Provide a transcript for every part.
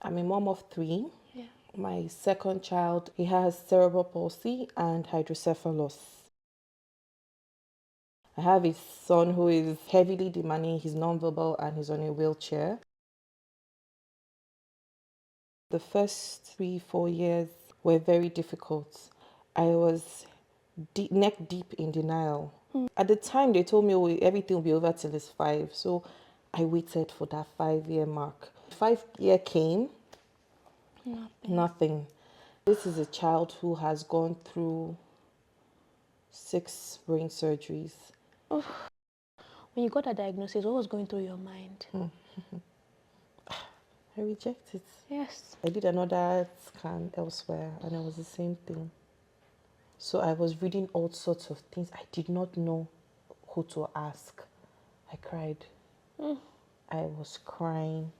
I'm a mom of 3. Yeah. My second child, he has cerebral palsy and hydrocephalus. I have a son who is heavily demanding, he's nonverbal and he's on a wheelchair. The first 3-4 years were very difficult. I was neck deep in denial. At the time, they told me, oh, everything will be over till it's 5. So I waited for that 5-year mark. 5-year came, nothing. This is a child who has gone through 6 brain surgeries. Oh. When you got a diagnosis, what was going through your mind? I reject it. Yes. I did another scan elsewhere and it was the same thing. So I was reading all sorts of things. I did not know who to ask. I cried. I was crying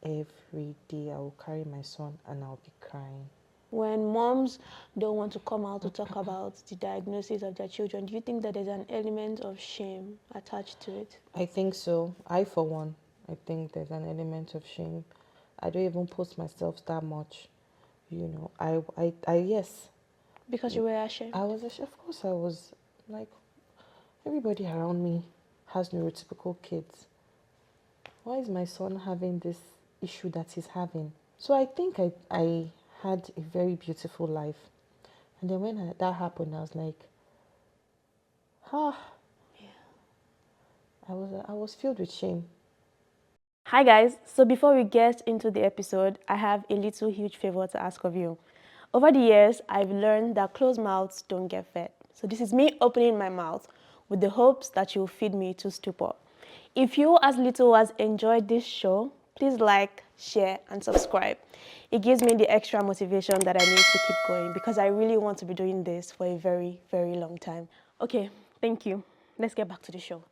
every day. I will carry my son and I'll be crying. When moms don't want to come out to talk about the diagnosis of their children, do you think that there's an element of shame attached to it? I think so. I, for one, I think there's an element of shame. I don't even post myself that much. You know, yes. Because you were ashamed? I was, of course, I was like, everybody around me has neurotypical kids. Why is my son having this issue that he's having? So I think I had a very beautiful life. And then when that happened, I was like, yeah. I was filled with shame. Hi guys, so before we get into the episode, I have a little huge favor to ask of you. Over the years, I've learned that closed mouths don't get fed. So this is me opening my mouth with the hopes that you'll feed me to stupor. If you as little as enjoyed this show, please like, share, and subscribe. It gives me the extra motivation that I need to keep going because I really want to be doing this for a very, very long time. Okay, thank you. Let's get back to the show.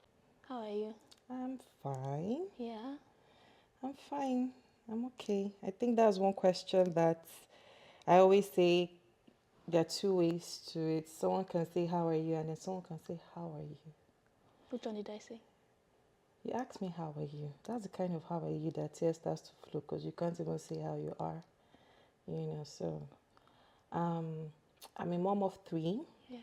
How are you? I'm fine. Yeah. I'm fine. I'm okay. I think that's one question that I always say there are 2 ways to it. Someone can say, how are you? And then someone can say, how are you? Which one did I say? You ask me, how are you? That's the kind of how are you that tears starts to flow because you can't even say how you are. You know, so I'm a mom of 3. Yeah.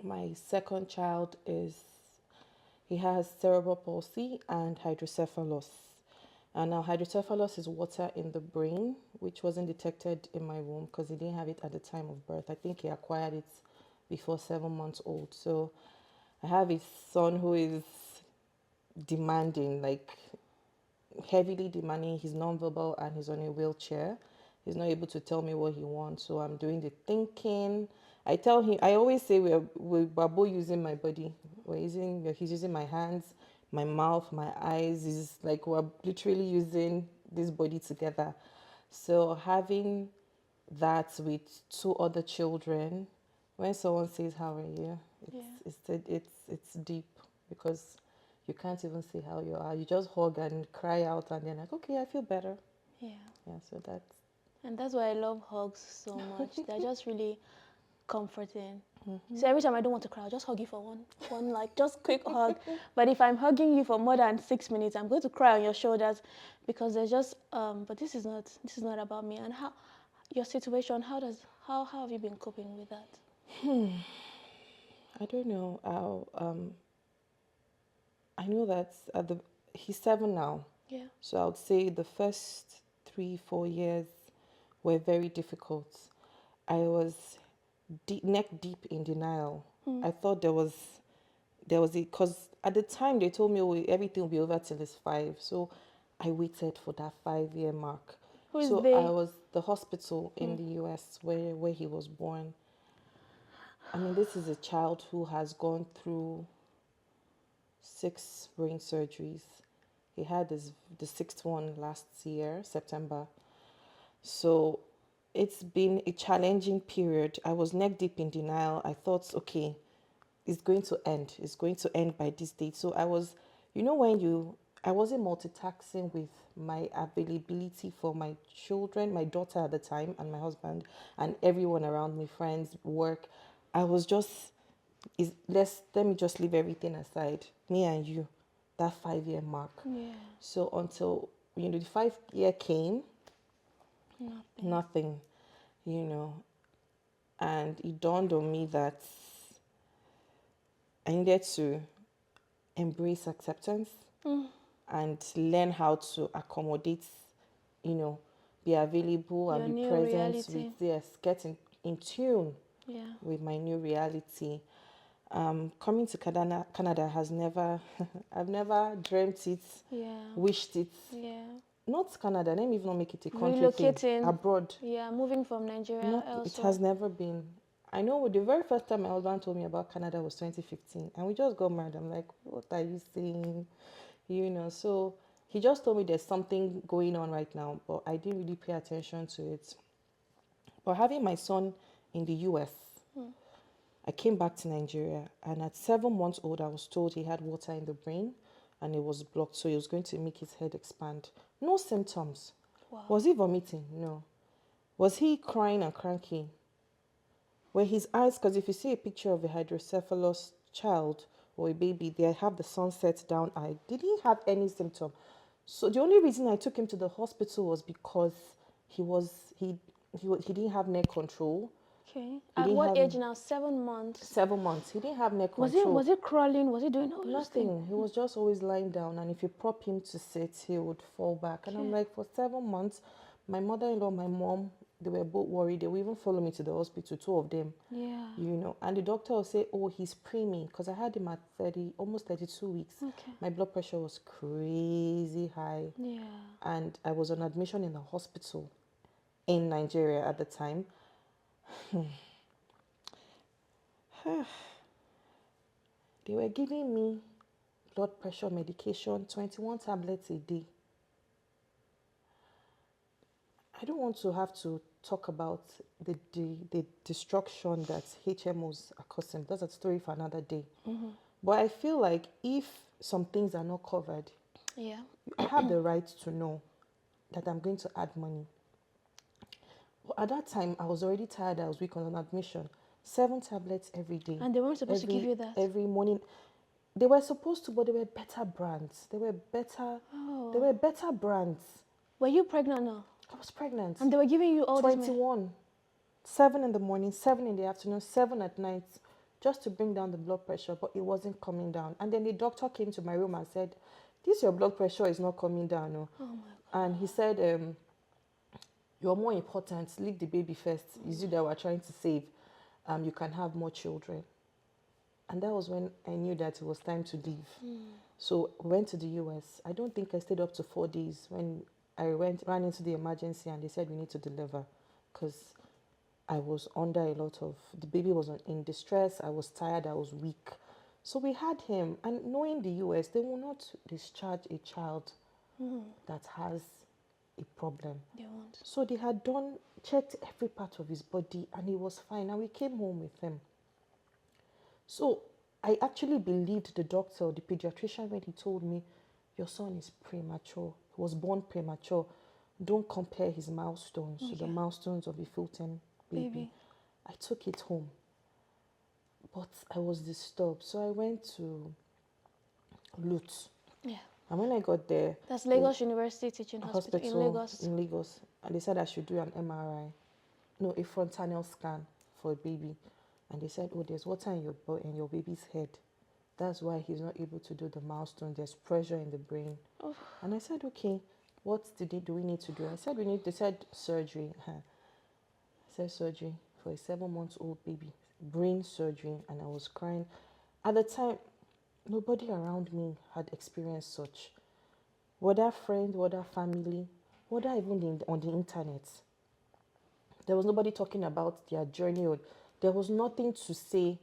My second child he has cerebral palsy and hydrocephalus. And now hydrocephalus is water in the brain, which wasn't detected in my womb because he didn't have it at the time of birth. I think he acquired it before 7 months old. So I have a son who is demanding, like heavily demanding. He's nonverbal and he's on a wheelchair. He's not able to tell me what he wants. So I'm doing the thinking. I tell him, I always say we're both using my body. He's using my hands, my mouth, my eyes. Is like we're literally using this body together. So having that with 2 other children, when someone says, how are you? It's deep because you can't even say how you are. You just hug and cry out and then like, okay, I feel better. Yeah. Yeah, so that's... And that's why I love hugs so much. They're just really comforting. So every time I don't want to cry, I'll just hug you for one like just quick hug. But if I'm hugging you for more than 6 minutes, I'm going to cry on your shoulders because there's just but this is not about me. And how your situation, how have you been coping with that? I don't know. I know that he's 7 now. Yeah. So I would say the first 3-4 years were very difficult. I was neck deep in denial. I thought there was because at the time they told me, oh, everything will be over till it's 5. So I waited for that 5-year mark. Who is So they? I was the hospital in the US where he was born. I mean, this is a child who has gone through 6 brain surgeries. He had the 6th one last year, September. So it's been a challenging period. I was neck deep in denial. I thought, okay, it's going to end. It's going to end by this date. So I was, I wasn't multitasking with my availability for my children, my daughter at the time, and my husband, and everyone around me, friends, work. I was just, let me just leave everything aside, me and you, that 5-year mark. Yeah. So until, the 5-year came, Nothing. Nothing, you know. And it dawned on me that I needed to embrace acceptance and learn how to accommodate, you know, be available and Your be new present with, reality. yes, get in tune Yeah. with my new reality. Coming to Canada has never, I've never dreamt it, Yeah. wished it. Yeah. Not Canada, let me even not make it a country thing. Relocating. Abroad, Yeah. Moving from Nigeria not, it elsewhere. has never been. I know the very first time my husband told me about Canada was 2015, and we just got married. I'm like, what are you saying? You know, so he just told me there's something going on right now, but I didn't really pay attention to it. But having my son in the US, I came back to Nigeria, and at 7 months old, I was told he had water in the brain and it was blocked, so he was going to make his head expand. No symptoms. Wow. Was he vomiting? No. Was he crying and cranky? Were his eyes, because if you see a picture of a hydrocephalus child or a baby, they have the sunset down eye. Did he have any symptom? So the only reason I took him to the hospital was because he was he didn't have neck control. Okay. He At didn't what have age now? 7 months. 7 months. He didn't have neck Was he control. crawling? Was he doing all those things? Nothing. He was just always lying down, and if you prop him to sit, he would fall back. And I'm Okay. like, for 7 months, my mother-in-law, my mom, they were both worried. They would even follow me to the hospital, two of them. Yeah. You know, and the doctor will say, oh, he's preemie, because I had him at 30, almost 32 weeks. Okay. My blood pressure was crazy high, Yeah. and I was on admission in a hospital in Nigeria at the time. They were giving me blood pressure medication, 21 tablets a day. I don't want to have to talk about the destruction that HMOs are causing. That's a story for another day. But I feel like if some things are not covered, Yeah. I have the right to know that I'm going to add money. But at that time, I was already tired. I was weak on admission. 7 tablets every day. And they weren't supposed to give you that. Every morning. They were supposed to, but they were better brands. They were Oh. better brands. Were you pregnant now? I was pregnant. And they were giving you all this 21. 7 in the morning, 7 in the afternoon, 7 at night, just to bring down the blood pressure, but it wasn't coming down. And then the doctor came to my room and said, this your blood pressure is not coming down. No. Oh my God. And he said, you're more important, leave the baby first. It's you that we're trying to save. You can have more children. And that was when I knew that it was time to leave. So I went to the US. I don't think I stayed up to 4 days when I ran into the emergency and they said we need to deliver because I was under a lot of, the baby was in distress. I was tired. I was weak. So we had him. And knowing the US, they will not discharge a child that has a problem. They won't. So they had checked every part of his body and he was fine. And we came home with him. So I actually believed the doctor, the pediatrician, when he told me, your son is premature. He was born premature. Don't compare his milestones to the milestones of a full-term baby. I took it home. But I was disturbed. So I went to Lutz. Yeah. And when I got there, That's Lagos University Teaching Hospital in Lagos. In Lagos. And they said I should do an MRI. No, a frontal scan for a baby. And they said, oh, there's water in your baby's head. That's why he's not able to do the milestone. There's pressure in the brain. Oh. And I said, okay, what do we need to do? I said, they said surgery. I said surgery for a 7-month-old baby. Brain surgery. And I was crying. At the time, nobody around me had experienced such. Whether friend, whether family, whether even on the internet. There was nobody talking about their journey. Or there was nothing to say,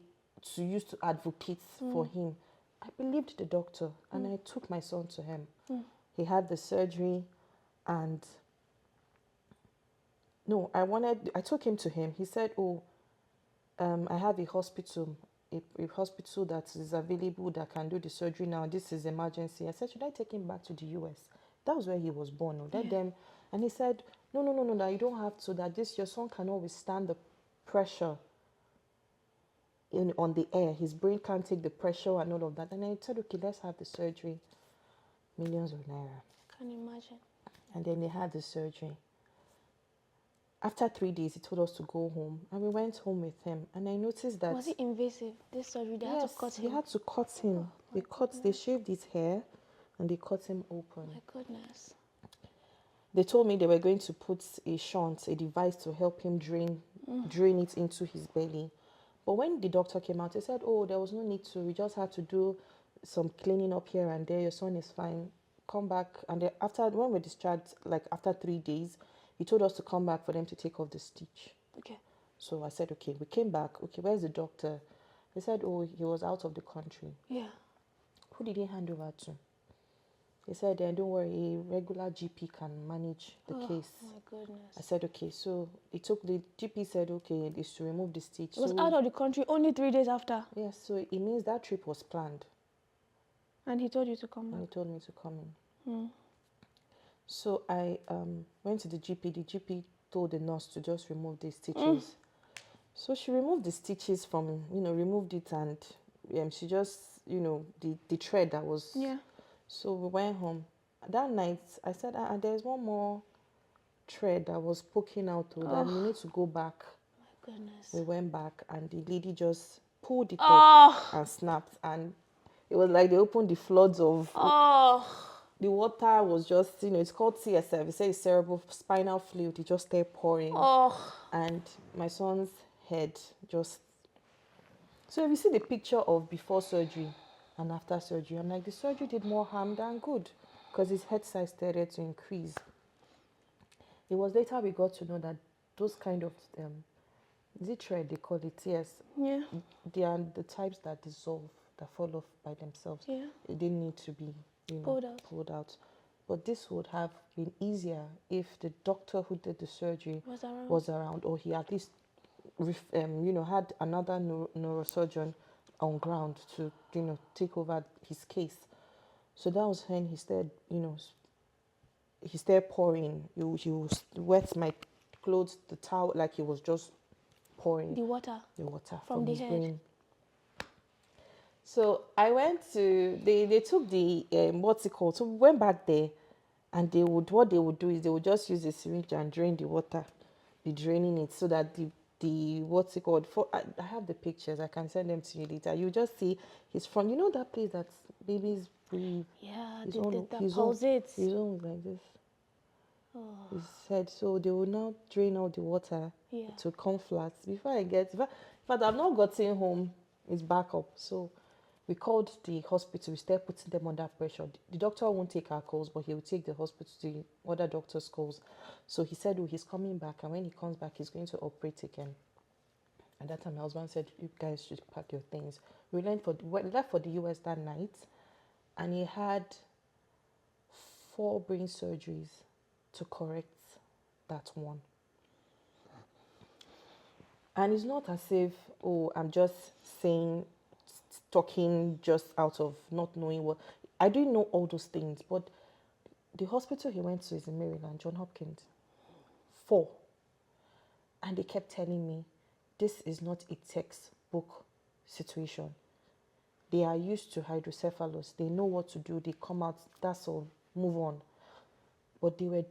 to use to advocate for him. I believed the doctor and I took my son to him. He had the surgery and no, I took him to him. He said, oh, I have a hospital, a hospital that is available that can do the surgery now. This is emergency. I said, should I take him back to the US? That was where he was born. And he said, no, that you don't have to, that your son cannot withstand the pressure on the air. His brain can't take the pressure and all of that. And I said, okay, let's have the surgery. Millions of naira. Can you imagine? And then they had the surgery. After 3 days, he told us to go home, and we went home with him. And I noticed that Was it invasive? This surgery, they had to yes, cut they him. had to cut him. My They goodness. shaved his hair, and they cut him open. My goodness. They told me they were going to put a shunt, a device to help him drain it into his belly. But when the doctor came out, he said, "Oh, there was no need to. We just had to do some cleaning up here and there. Your son is fine. Come back." And then after, when we discharged, like after 3 days, he told us to come back for them to take off the stitch. Okay. So I said, "Okay." We came back. "Okay, where's the doctor?" They said, "Oh, he was out of the country." Yeah. Who did he hand over to? He said, "Don't worry, a regular GP can manage the case." My goodness. I said, "Okay." So the GP said, "Okay, it is to remove the stitch." It was so, out of the country only 3 days after. yes, so it means that trip was planned. And he told you to come And he back. told me to come in. So I went to the GP. The GP told the nurse to just remove the stitches. So she removed the stitches from, removed it, and she just, the thread that was. Yeah. So we went home. That night, I said, there's one more thread that was poking out, that we need to go back. My goodness. We went back, and the lady just pulled it Oh. up and snapped, and it was like they opened the floods of. Oh. The water was just, it's called CSF. It says cerebral spinal fluid. It just started pouring. Oh. And my son's head just. So if you see the picture of before surgery and after surgery, I'm like, the surgery did more harm than good, because his head size started to increase. It was later we got to know that those kind of, is it thread they call it? Yes. Yeah. They are the types that dissolve, that fall off by themselves. Yeah. It didn't need to be, pulled out. But this would have been easier if the doctor who did the surgery Was around. around, or he at least, had another neurosurgeon on ground to, take over his case. So that was when he started, he started pouring. He wet my clothes, the towel, like he was just pouring The water. from the his head. brain. So I went to, they took the, what's it called? So we went back there, and what they would do is they would just use a syringe and drain the water, be draining it, so that the what's it called? I have the pictures, I can send them to you later. You just see his front, that place that babies breathe. Yeah, His the own, pulsates. his own was like this. His head. So they will now drain out the water to come flat. Before I get, in fact, I've not gotten home. It's back up. So we called the hospital. We started putting them under pressure. The doctor won't take our calls, but he will take the hospital, the other doctor's calls. So he said, "Oh, he's coming back, and when he comes back, he's going to operate again." At that time, my husband said, "You guys should pack your things." We left for the US that night, and he had 4 brain surgeries to correct that one. And it's not as if, I'm just talking just out of not knowing what. I didn't know all those things, but the hospital he went to is in Maryland, John Hopkins. 4. And they kept telling me, this is not a textbook situation. They are used to hydrocephalus. They know what to do. They come out, that's all, move on. But they were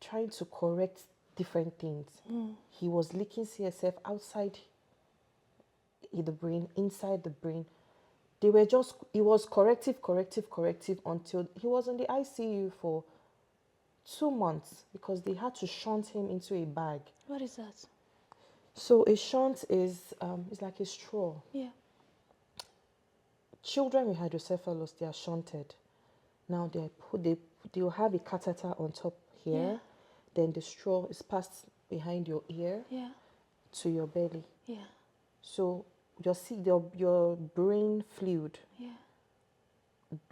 trying to correct different things. He was leaking CSF outside the brain, inside the brain. It was corrective until he was in the ICU for 2 months, because they had to shunt him into a bag. What is that? So a shunt is like a straw. Yeah. Children with hydrocephalus, they are shunted. Now they'll have a catheter on top here. Yeah. Then the straw is passed behind your ear to your belly. Yeah. So your brain fluid,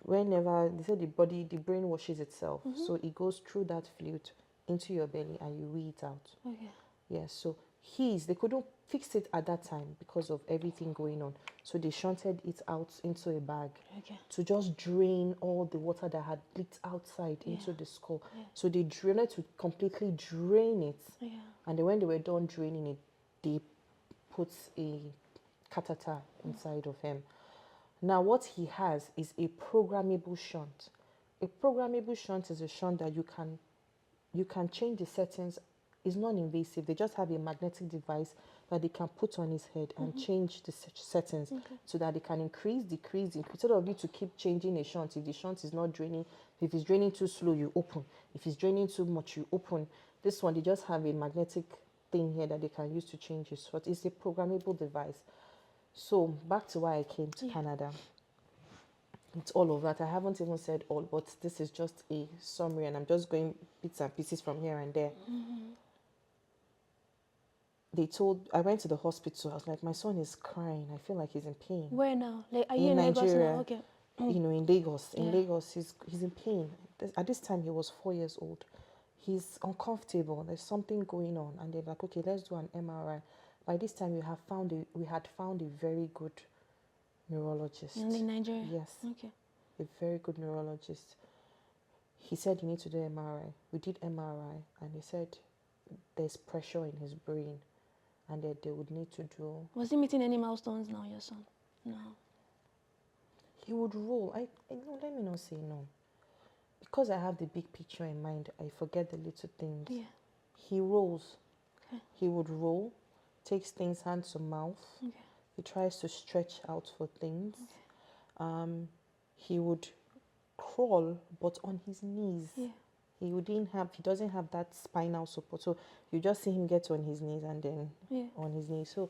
whenever they say the brain washes itself, so it goes through that fluid into your belly, and you wee it out. Okay. Yeah. So they couldn't fix it at that time because of everything going on. So they shunted it out into a bag to just drain all the water that had leaked outside into the skull. Yeah. So they drained to completely drain it. Yeah. And then when they were done draining it, they put a catheter inside of him. Now what he has is a programmable shunt. A programmable shunt is a shunt that you can change the settings it's non-invasive. They just have a magnetic device that they can put on his head and change the settings so that they can increase, decrease, increase. Instead of you to keep changing a shunt, if the shunt is not draining, if it's draining too slow, you open. If it's draining too much, you open. This one, they just have a magnetic thing here that they can use to change his shunt. It's a programmable device. So back to why I came to Canada. It's all of that. I haven't even said all, but this is just a summary, and I'm just going bits and pieces from here and there. I went to the hospital. I was like, my son is crying. I feel like he's in pain. Where now? Like, are you In in Lagos Nigeria, now? Okay. in Lagos. In Yeah. Lagos, he's in pain. At this time, he was 4 years old. He's uncomfortable. There's something going on, and they're like, okay, let's do an MRI. By this time, we had found a very good neurologist. In Nigeria? Yes, Okay. a very good neurologist. He said you need to do MRI. We did MRI, and he said there's pressure in his brain, and that they would need to do. Was he meeting any milestones now, your son? No. He would roll. No, let me not say no. Because I have the big picture in mind, I forget the little things. Yeah. He rolls. Okay. He would roll, takes things hand to mouth. Okay. He tries to stretch out for things. Okay. He would crawl, but on his knees. Yeah. He doesn't have that spinal support. So you just see him get on his knees and then on his knees. So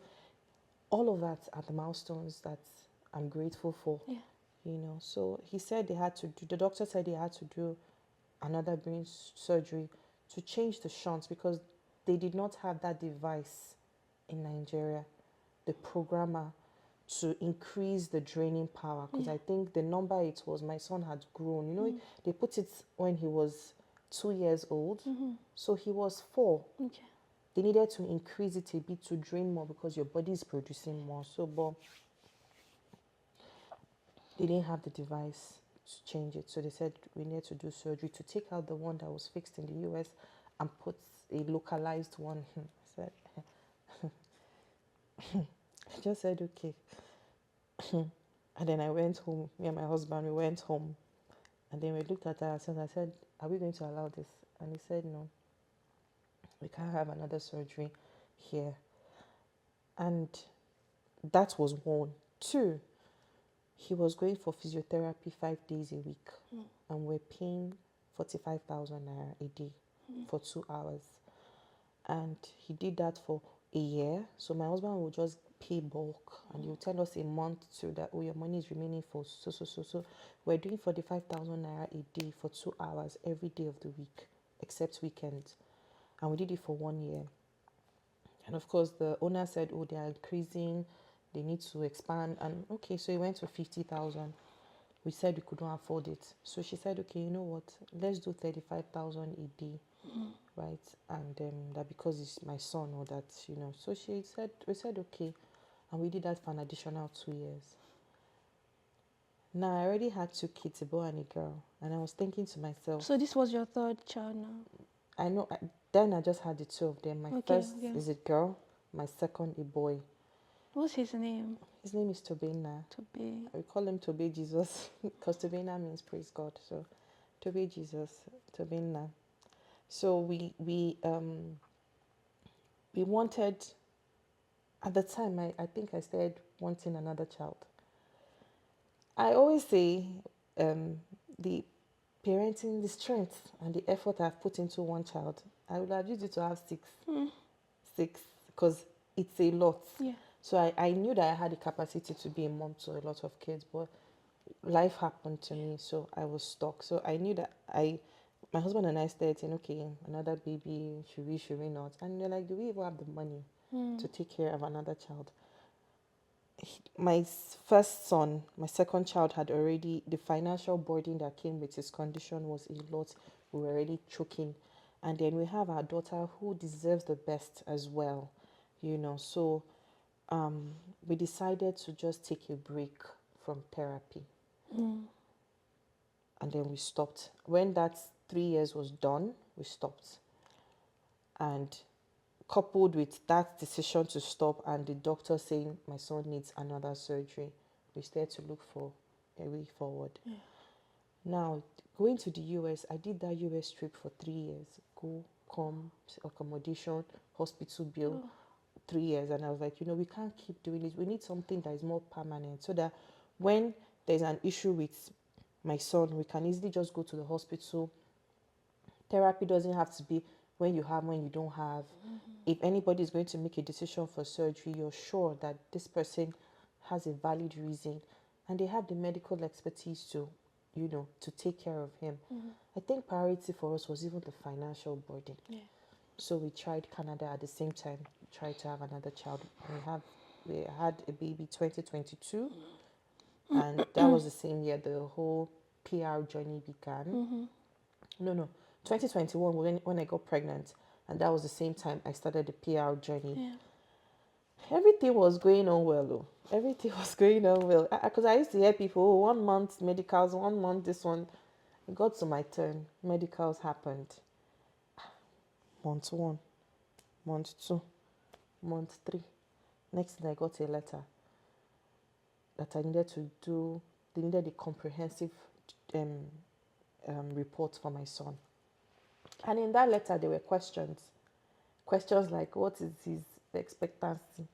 all of that are the milestones that I'm grateful for. Yeah. So he said the doctor said they had to do another brain surgery to change the shunts because they did not have that device in Nigeria, the programmer, to increase the draining power. Because I think the number it was, my son had grown. They put it when he was 2 years old. So he was 4. Okay. They needed to increase it a bit to drain more because your body is producing more. So, but they didn't have the device to change it. So they said we need to do surgery to take out the one that was fixed in the US and put a localized one. I said, I just said, okay. And then I went home. Me and my husband, we went home. And then we looked at ourselves. I said, are we going to allow this? And he said, no. We can't have another surgery here. And that was 1. 2, he was going for physiotherapy 5 days a week. And we're paying 45,000 naira a day for 2 hours. And he did that for a year. So my husband would just pay bulk, and he would tell us a month so that, your money is remaining for so. We're doing 45,000 naira a day for 2 hours every day of the week, except weekends. And we did it for 1 year. And of course, the owner said, they are increasing, they need to expand. And okay, so he went to 50,000. We said we couldn't afford it. So she said, okay, you know what? Let's do 35,000 a day, right? And that because it's my son or that, So we said, okay. And we did that for an additional 2 years. Now, I already had 2 kids, a boy and a girl. And I was thinking to myself. So this was your 3rd child now? I know. Then I just had the 2 of them. My first is a girl. My second, a boy. What's his name? His name is Tobena. Tobe. We call him Tobe Jesus because Tobena means praise God. So Tobe Jesus, Tobena. So we wanted, at the time, I think I started wanting another child. I always say the parenting, the strength and the effort I've put into 1 child, I would have used it to have 6. 6, because it's a lot. Yeah. So I knew that I had the capacity to be a mom to a lot of kids, but life happened to me, so I was stuck. So I knew that my husband and I started saying, okay, another baby, should we not? And they're like, do we even have the money to take care of another child? My first son, my second child had already, the financial burden that came with his condition was a lot. We were already choking. And then we have our daughter who deserves the best as well, So we decided to just take a break from therapy. And then we stopped. When that 3 years was done, we stopped. And coupled with that decision to stop and the doctor saying my son needs another surgery, we started to look for a way forward. Now, going to the US, I did that US trip for 3 years. Go, income, accommodation, hospital bill, 3 years. And I was like, we can't keep doing this. We need something that is more permanent so that when there's an issue with my son, we can easily just go to the hospital. Therapy doesn't have to be when you have, when you don't have. If anybody is going to make a decision for surgery, you're sure that this person has a valid reason and they have the medical expertise to, to take care of him. I think priority for us was even the financial burden. Yeah. So we tried Canada at the same time, tried to have another child. We had a baby 2022, and that was the same year the whole PR journey began. No, 2021 when I got pregnant, and that was the same time I started the PR journey. Yeah. Everything was going on well, though. Everything was going on well. Because I used to hear people, 1 month medicals, 1 month this one. It got to my turn. Medicals happened. Month 1, month 2, month 3. Next thing I got a letter that I needed to do. They needed a comprehensive report for my son. And in that letter, there were questions. Questions like, what is his expectancy?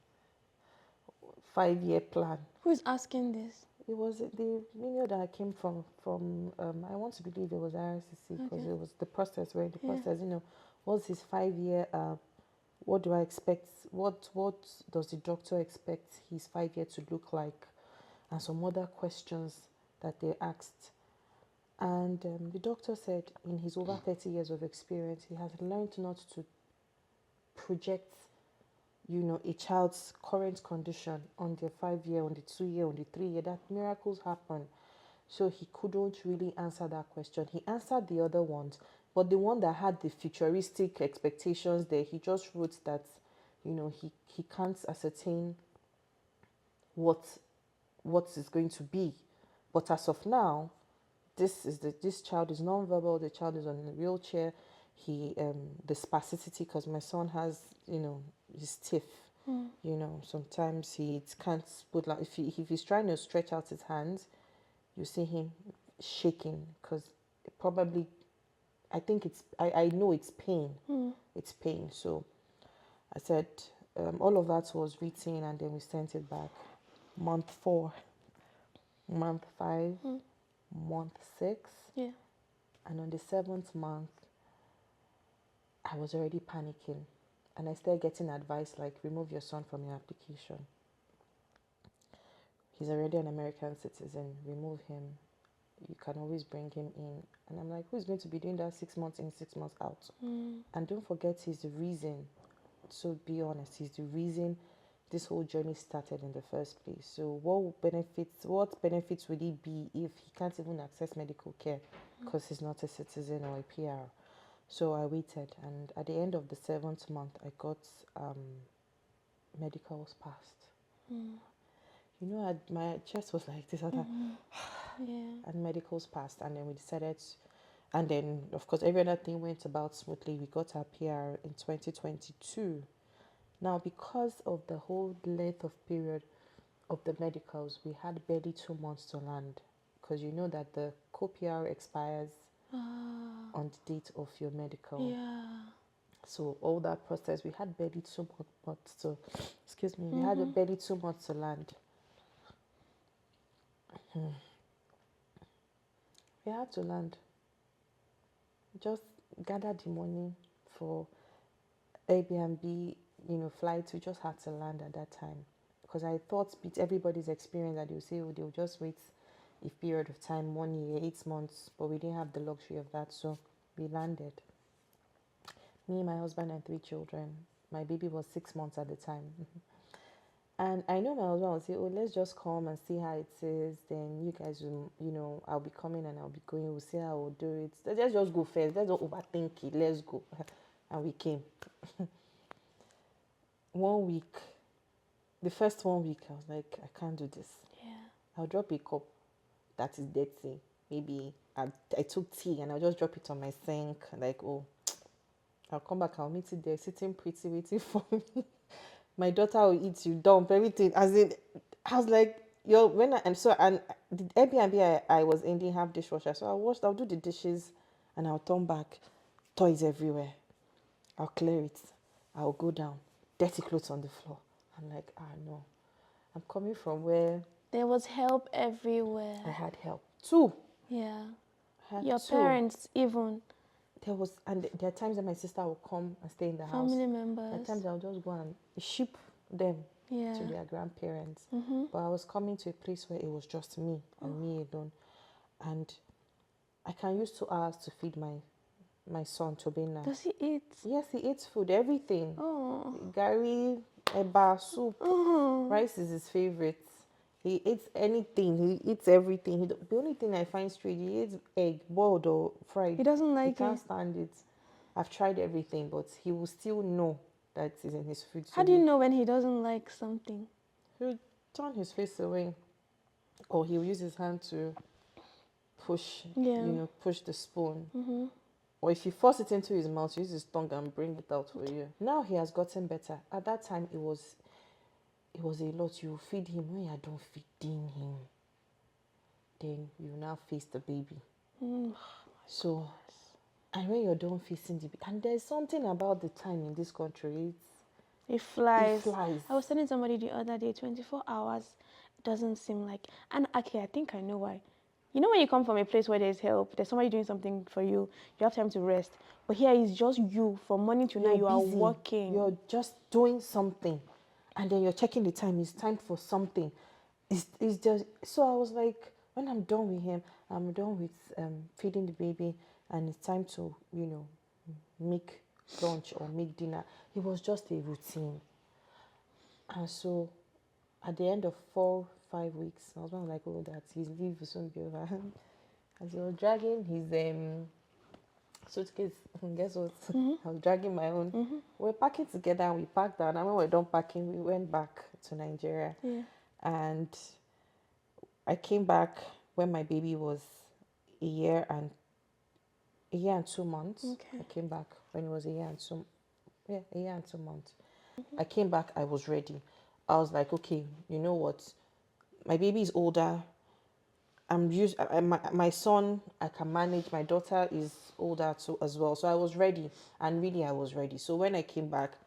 5-year plan. Who is asking this? It was the email that I came from I want to believe it was IRCC because Okay. it was the process, where the Yeah. process, what's his 5-year, what do I expect, what does the doctor expect his 5-year to look like, and some other questions that they asked. And the doctor said in his over 30 years of experience, he has learned not to project, a child's current condition on their 5-year, on the 2-year, on the 3-year, that miracles happen. So he couldn't really answer that question. He answered the other ones, but the one that had the futuristic expectations there, he just wrote that, he can't ascertain what is going to be. But as of now, this child is non-verbal. The child is on a wheelchair. The spasticity, because my son has, he's stiff. Sometimes he can't put, like, if he's trying to stretch out his hands, you see him shaking because probably, I think I know it's pain. It's pain. So I said, all of that was written, and then we sent it back. Month 4, month 5, month 6. Yeah. And on the 7th month, I was already panicking. And I started getting advice like, remove your son from your application. He's already an American citizen. Remove him. You can always bring him in. And I'm like, who's going to be doing that 6 months in, 6 months out? And don't forget, he's the reason. So be honest, he's the reason this whole journey started in the first place. So what benefits would it be if he can't even access medical care because he's not a citizen or a PR? So I waited, and at the end of the 7th month, I got medicals passed. My chest was like this. I thought, and medicals passed, and then we decided, and then of course every other thing went about smoothly. We got our PR in 2022. Now, because of the whole length of period of the medicals, we had barely 2 months to land, because you know that the co-PR expires on the date of your medical. Yeah. So all that process, we had barely 2 months to, we had barely 2 months to land. We had to land. Just gather the money for Airbnb, flights. We just had to land at that time. Because I thought with everybody's experience that they'll say, they'll just wait a period of time, 1 year, 8 months. But we didn't have the luxury of that. So we landed. Me, my husband, and 3 children. My baby was 6 months at the time. And I know my husband will say, let's just come and see how it is. Then you guys will, I'll be coming and I'll be going. We'll see how we'll do it. Let's just go first. Let's don't overthink it. Let's go. And we came. 1 week. The first 1 week, I was like, I can't do this. Yeah. I'll drop a cup that is dirty. Maybe I took tea and I'll just drop it on my sink. Like, I'll come back. I'll meet it there, sitting pretty, waiting for me. My daughter will eat, you dump everything. As in, I was like, the Airbnb I was in didn't have dishwasher, so I'll do the dishes, and I'll turn back, toys everywhere. I'll clear it. I'll go down. Dirty clothes on the floor. I'm like, no. I'm coming from where There was help everywhere. I had help. Two. Yeah. I had Your two. parents even. There are times that my sister will come and stay in the house. Family members. There are times I'll just go and ship them Yeah. to their grandparents. Mm-hmm. But I was coming to a place where it was just me and me alone. And I can use 2 hours to feed my son, Tobina. Does he eat? Yes, he eats food, everything. Oh. Gari, eba, soup, Oh. rice is his favorite. He eats anything. He eats everything. The only thing I find strange, he eats egg, boiled or fried. He doesn't like He can't it. stand it. I've tried everything, but he will still know that it's in his food. How do you know when he doesn't like something? He'll turn his face away, or he'll use his hand to push, push the spoon. Mm-hmm. Or if you force it into his mouth, use his tongue and bring it out for you. Now he has gotten better. At that time, it was a lot. You feed him. When you are done feeding him, then you now face the baby. So, and when you're done facing the baby, and there's something about the time in this country. It flies. It flies. I was telling somebody the other day, 24 hours doesn't seem like... And okay, I think I know why. You know when you come from a place where there's help, there's somebody doing something for you, you have time to rest. But here it's just you, from morning to night, you are working. You're just doing something. And then you're checking the time. It's time for something. It's just... So I was like, when I'm done with him, I'm done with feeding the baby, and it's time to, make lunch or make dinner. It was just a routine. And so at the end of 4-5 weeks, my husband was like, oh, that his leave will soon be over. As he was dragging his suitcase, guess what? I was dragging my own. We're packing together, and we packed down. And when we were done packing, we went back to Nigeria. Yeah. And I came back when my baby was a year and 2 months. Okay. I came back when it was a year and 2 months. I came back, I was ready. I was like, okay, you know what? My baby is older. My son, I can manage. My daughter is older too as well. So I was ready, and really I was ready. So when I came back,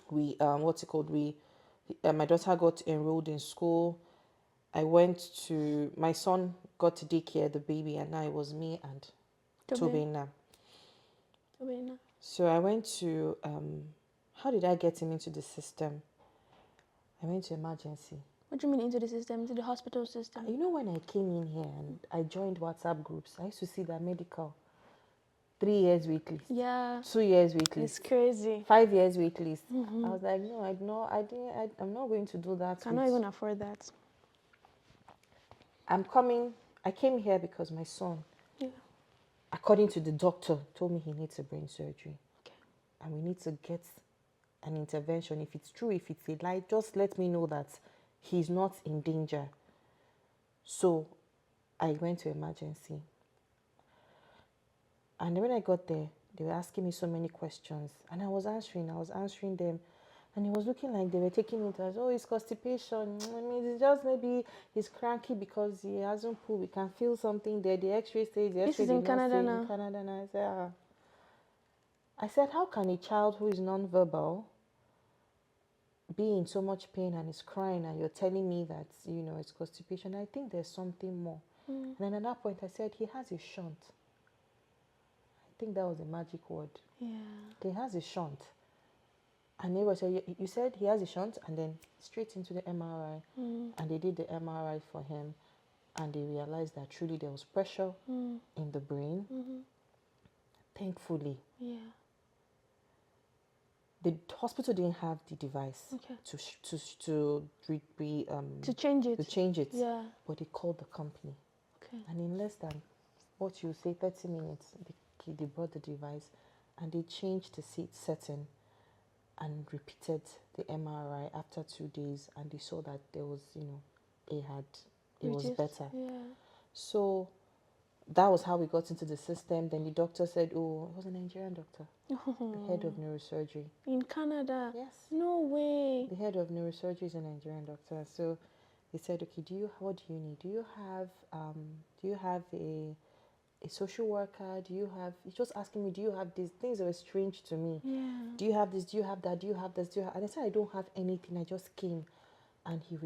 we my daughter got enrolled in school. My son got to daycare, the baby, and now it was me and Tobina. So I went to, how did I get him into the system? I went to emergency. What do you mean into the system, into the hospital system? You know, when I came in here and I joined WhatsApp groups, I used to see that medical, 3 years wait list. Yeah. 2 years wait list. It's crazy. 5 years wait list. I was like, no, I'm not going to do that. Cannot even afford that. I came here because my son, according to the doctor, told me he needs a brain surgery. Okay. And we need to get an intervention. If it's true, if it's a lie, just let me know that he's not in danger. So I went to emergency. And when I got there, they were asking me so many questions. And I was answering them. And it was looking like they were taking it as, oh, it's constipation. I mean, it's just maybe he's cranky because he hasn't pooped. We can feel something there. The x-ray says, This is in Canada now. In Canada now. I said, how can a child who is non-verbal be in so much pain and is crying, and you're telling me that, it's constipation? I think there's something more. And then at that point, I said, he has a shunt. I think that was a magic word. Yeah. He has a shunt. And they were saying, you said he has a shunt, and then straight into the MRI. And they did the MRI for him, and they realized that truly there was pressure in the brain. Thankfully. Yeah. The hospital didn't have the device to change it. To change it. Yeah. But they called the company. Okay. And in less than, what you say, 30 minutes, they brought the device, and they changed the seat setting and repeated the MRI after 2 days, and they saw that there was, it was better. Yeah. So that was how we got into the system. Then the doctor said, oh, it was a Nigerian doctor, the head of neurosurgery. In Canada? Yes. No way. The head of neurosurgery is a Nigerian doctor. So they said, okay, what do you need? Do you have a a social worker? Do you have, he's just asking me, do you have these things that were strange to me? Yeah. Do you have this? Do you have that? Do you have this? Do you have, and I said, I don't have anything. I just came, and he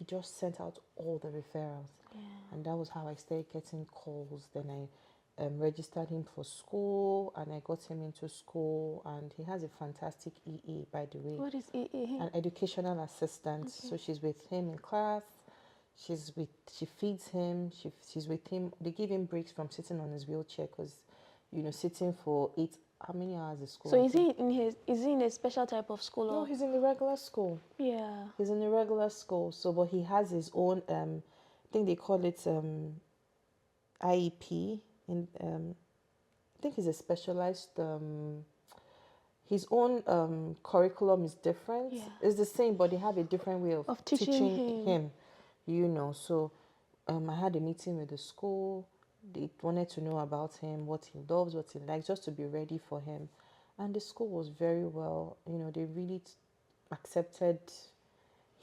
just sent out all the referrals. Yeah. And that was how I started getting calls. Then I registered him for school, and I got him into school, and he has a fantastic EA, by the way. What is EA? An educational assistant. Okay. So she's with him in class. She feeds him. She's with him. They give him breaks from sitting on his wheelchair because, sitting for how many hours is school? So is he in a special type of school? No, or? he's in the regular school. Yeah. He's in the regular school. So, but he has his own. I think they call it IEP. I think he's a specialized. His own curriculum is different. Yeah. It's the same, but they have a different way of teaching him. So I had a meeting with the school. They wanted to know about him, what he loves, what he likes, just to be ready for him. And the school was very well. They really accepted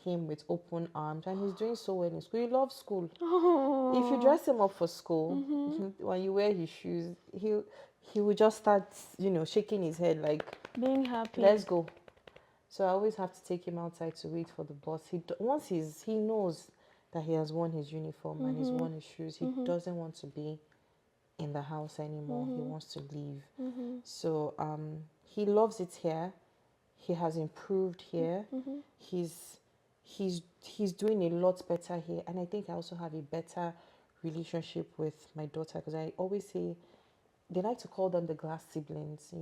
him with open arms, and he's doing so well in school. He loves school. Oh. If you dress him up for school, when you wear his shoes, he will just start, shaking his head like, being happy. let's go. So I always have to take him outside to wait for the bus. Once he knows that he has worn his uniform and he's worn his shoes, he doesn't want to be in the house anymore. He wants to leave. So he loves it here. He has improved here. He's doing a lot better here, and I think I also have a better relationship with my daughter, because I always say, they like to call them the glass siblings,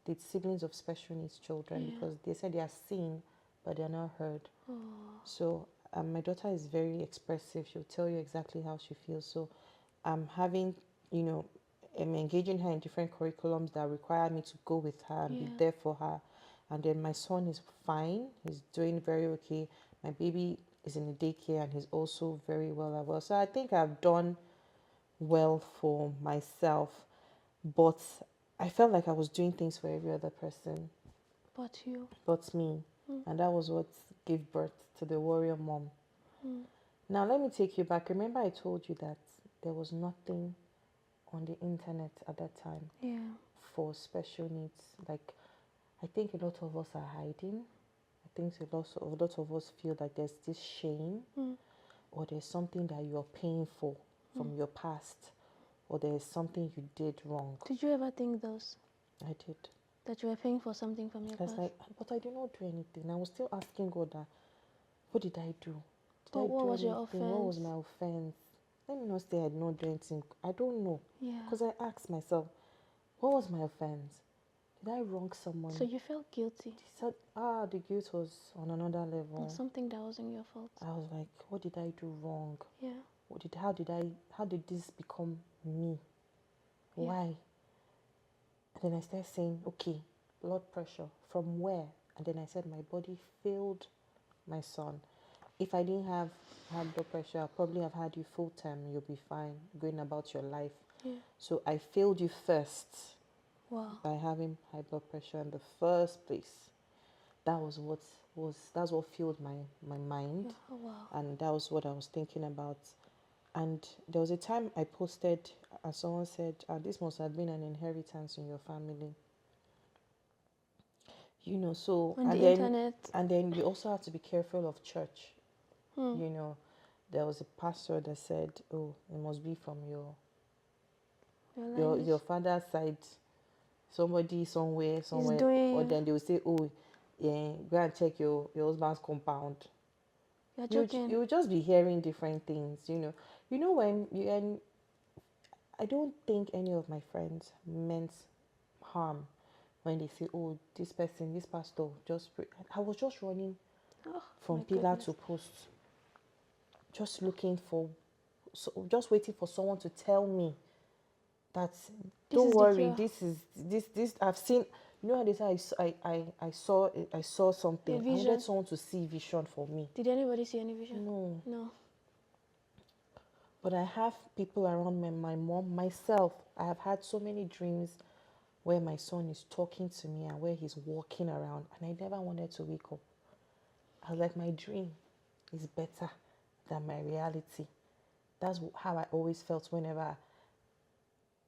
the siblings of special needs children, because they say they are seen but they're not heard. So my daughter is very expressive. She'll tell you exactly how she feels. So I'm engaging her in different curriculums that require me to go with her and be there for her. And then my son is fine. He's doing very okay. My baby is in the daycare and he's also very well as well. So I think I've done well for myself, but I felt like I was doing things for every other person but me. And that was what gave birth to the warrior mom. Now let me take you back. Remember I told you that there was nothing on the internet at that time for special needs. Like, I think a lot of us are hiding. I think a lot of us feel like there's this shame, or there's something that you're paying for from your past, or there's something you did wrong. Did you ever think those? I did. That you were paying for something from your past? But I did not do anything. I was still asking God that, what did I do? What was your offense? What was my offense? Let me not say I did not do anything. I don't know. Yeah. Because I asked myself, what was my offense? Did I wrong someone? So you felt guilty? He said, the guilt was on another level. On something that wasn't your fault. I was like, what did I do wrong? Yeah. How did this become me? Yeah. Why? And then I started saying, okay, blood pressure, from where? And then I said, my body failed my son. If I didn't have high blood pressure, I'd probably have had you full term. You'll be fine going about your life. Yeah. So I failed you first. Wow. By having high blood pressure in the first place. That's what filled my mind. Yeah. Oh, wow. And that was what I was thinking about. And there was a time I posted, and someone said, this must have been an inheritance in your family. So on the internet. And then you also have to be careful of church. There was a pastor that said, oh, it must be from your father's side. Somebody somewhere, or then they will say, oh, yeah, go and check your husband's compound. You're joking. You'll just be hearing different things, when I don't think any of my friends meant harm when they say, oh, this pastor, I was just running from pillar to post, just just waiting for someone to tell me that, don't worry, this I've seen. How they say I saw something. I wanted someone to see vision for me. Did anybody see any vision? No. But I have people around me, my mom, myself. I have had so many dreams where my son is talking to me and where he's walking around, and I never wanted to wake up. I was like, my dream is better than my reality. That's how I always felt whenever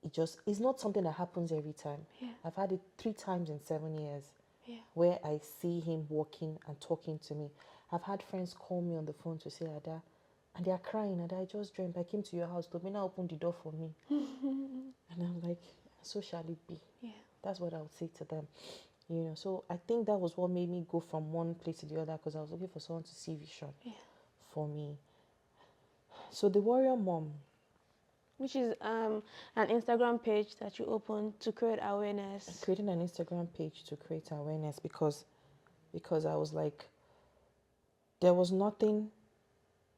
it's not something that happens every time. Yeah. I've had it 3 times in 7 years. Yeah. Where I see him walking and talking to me. I've had friends call me on the phone to say, Ada, and they are crying, Ada, I just dreamt I came to your house, Domina opened the door for me. And I'm like, so shall it be. Yeah. That's what I would say to them. So I think that was what made me go from one place to the other, because I was looking for someone to see vision for me. So the warrior mom, which is an Instagram page that you open to create awareness. Creating an Instagram page to create awareness because I was like, there was nothing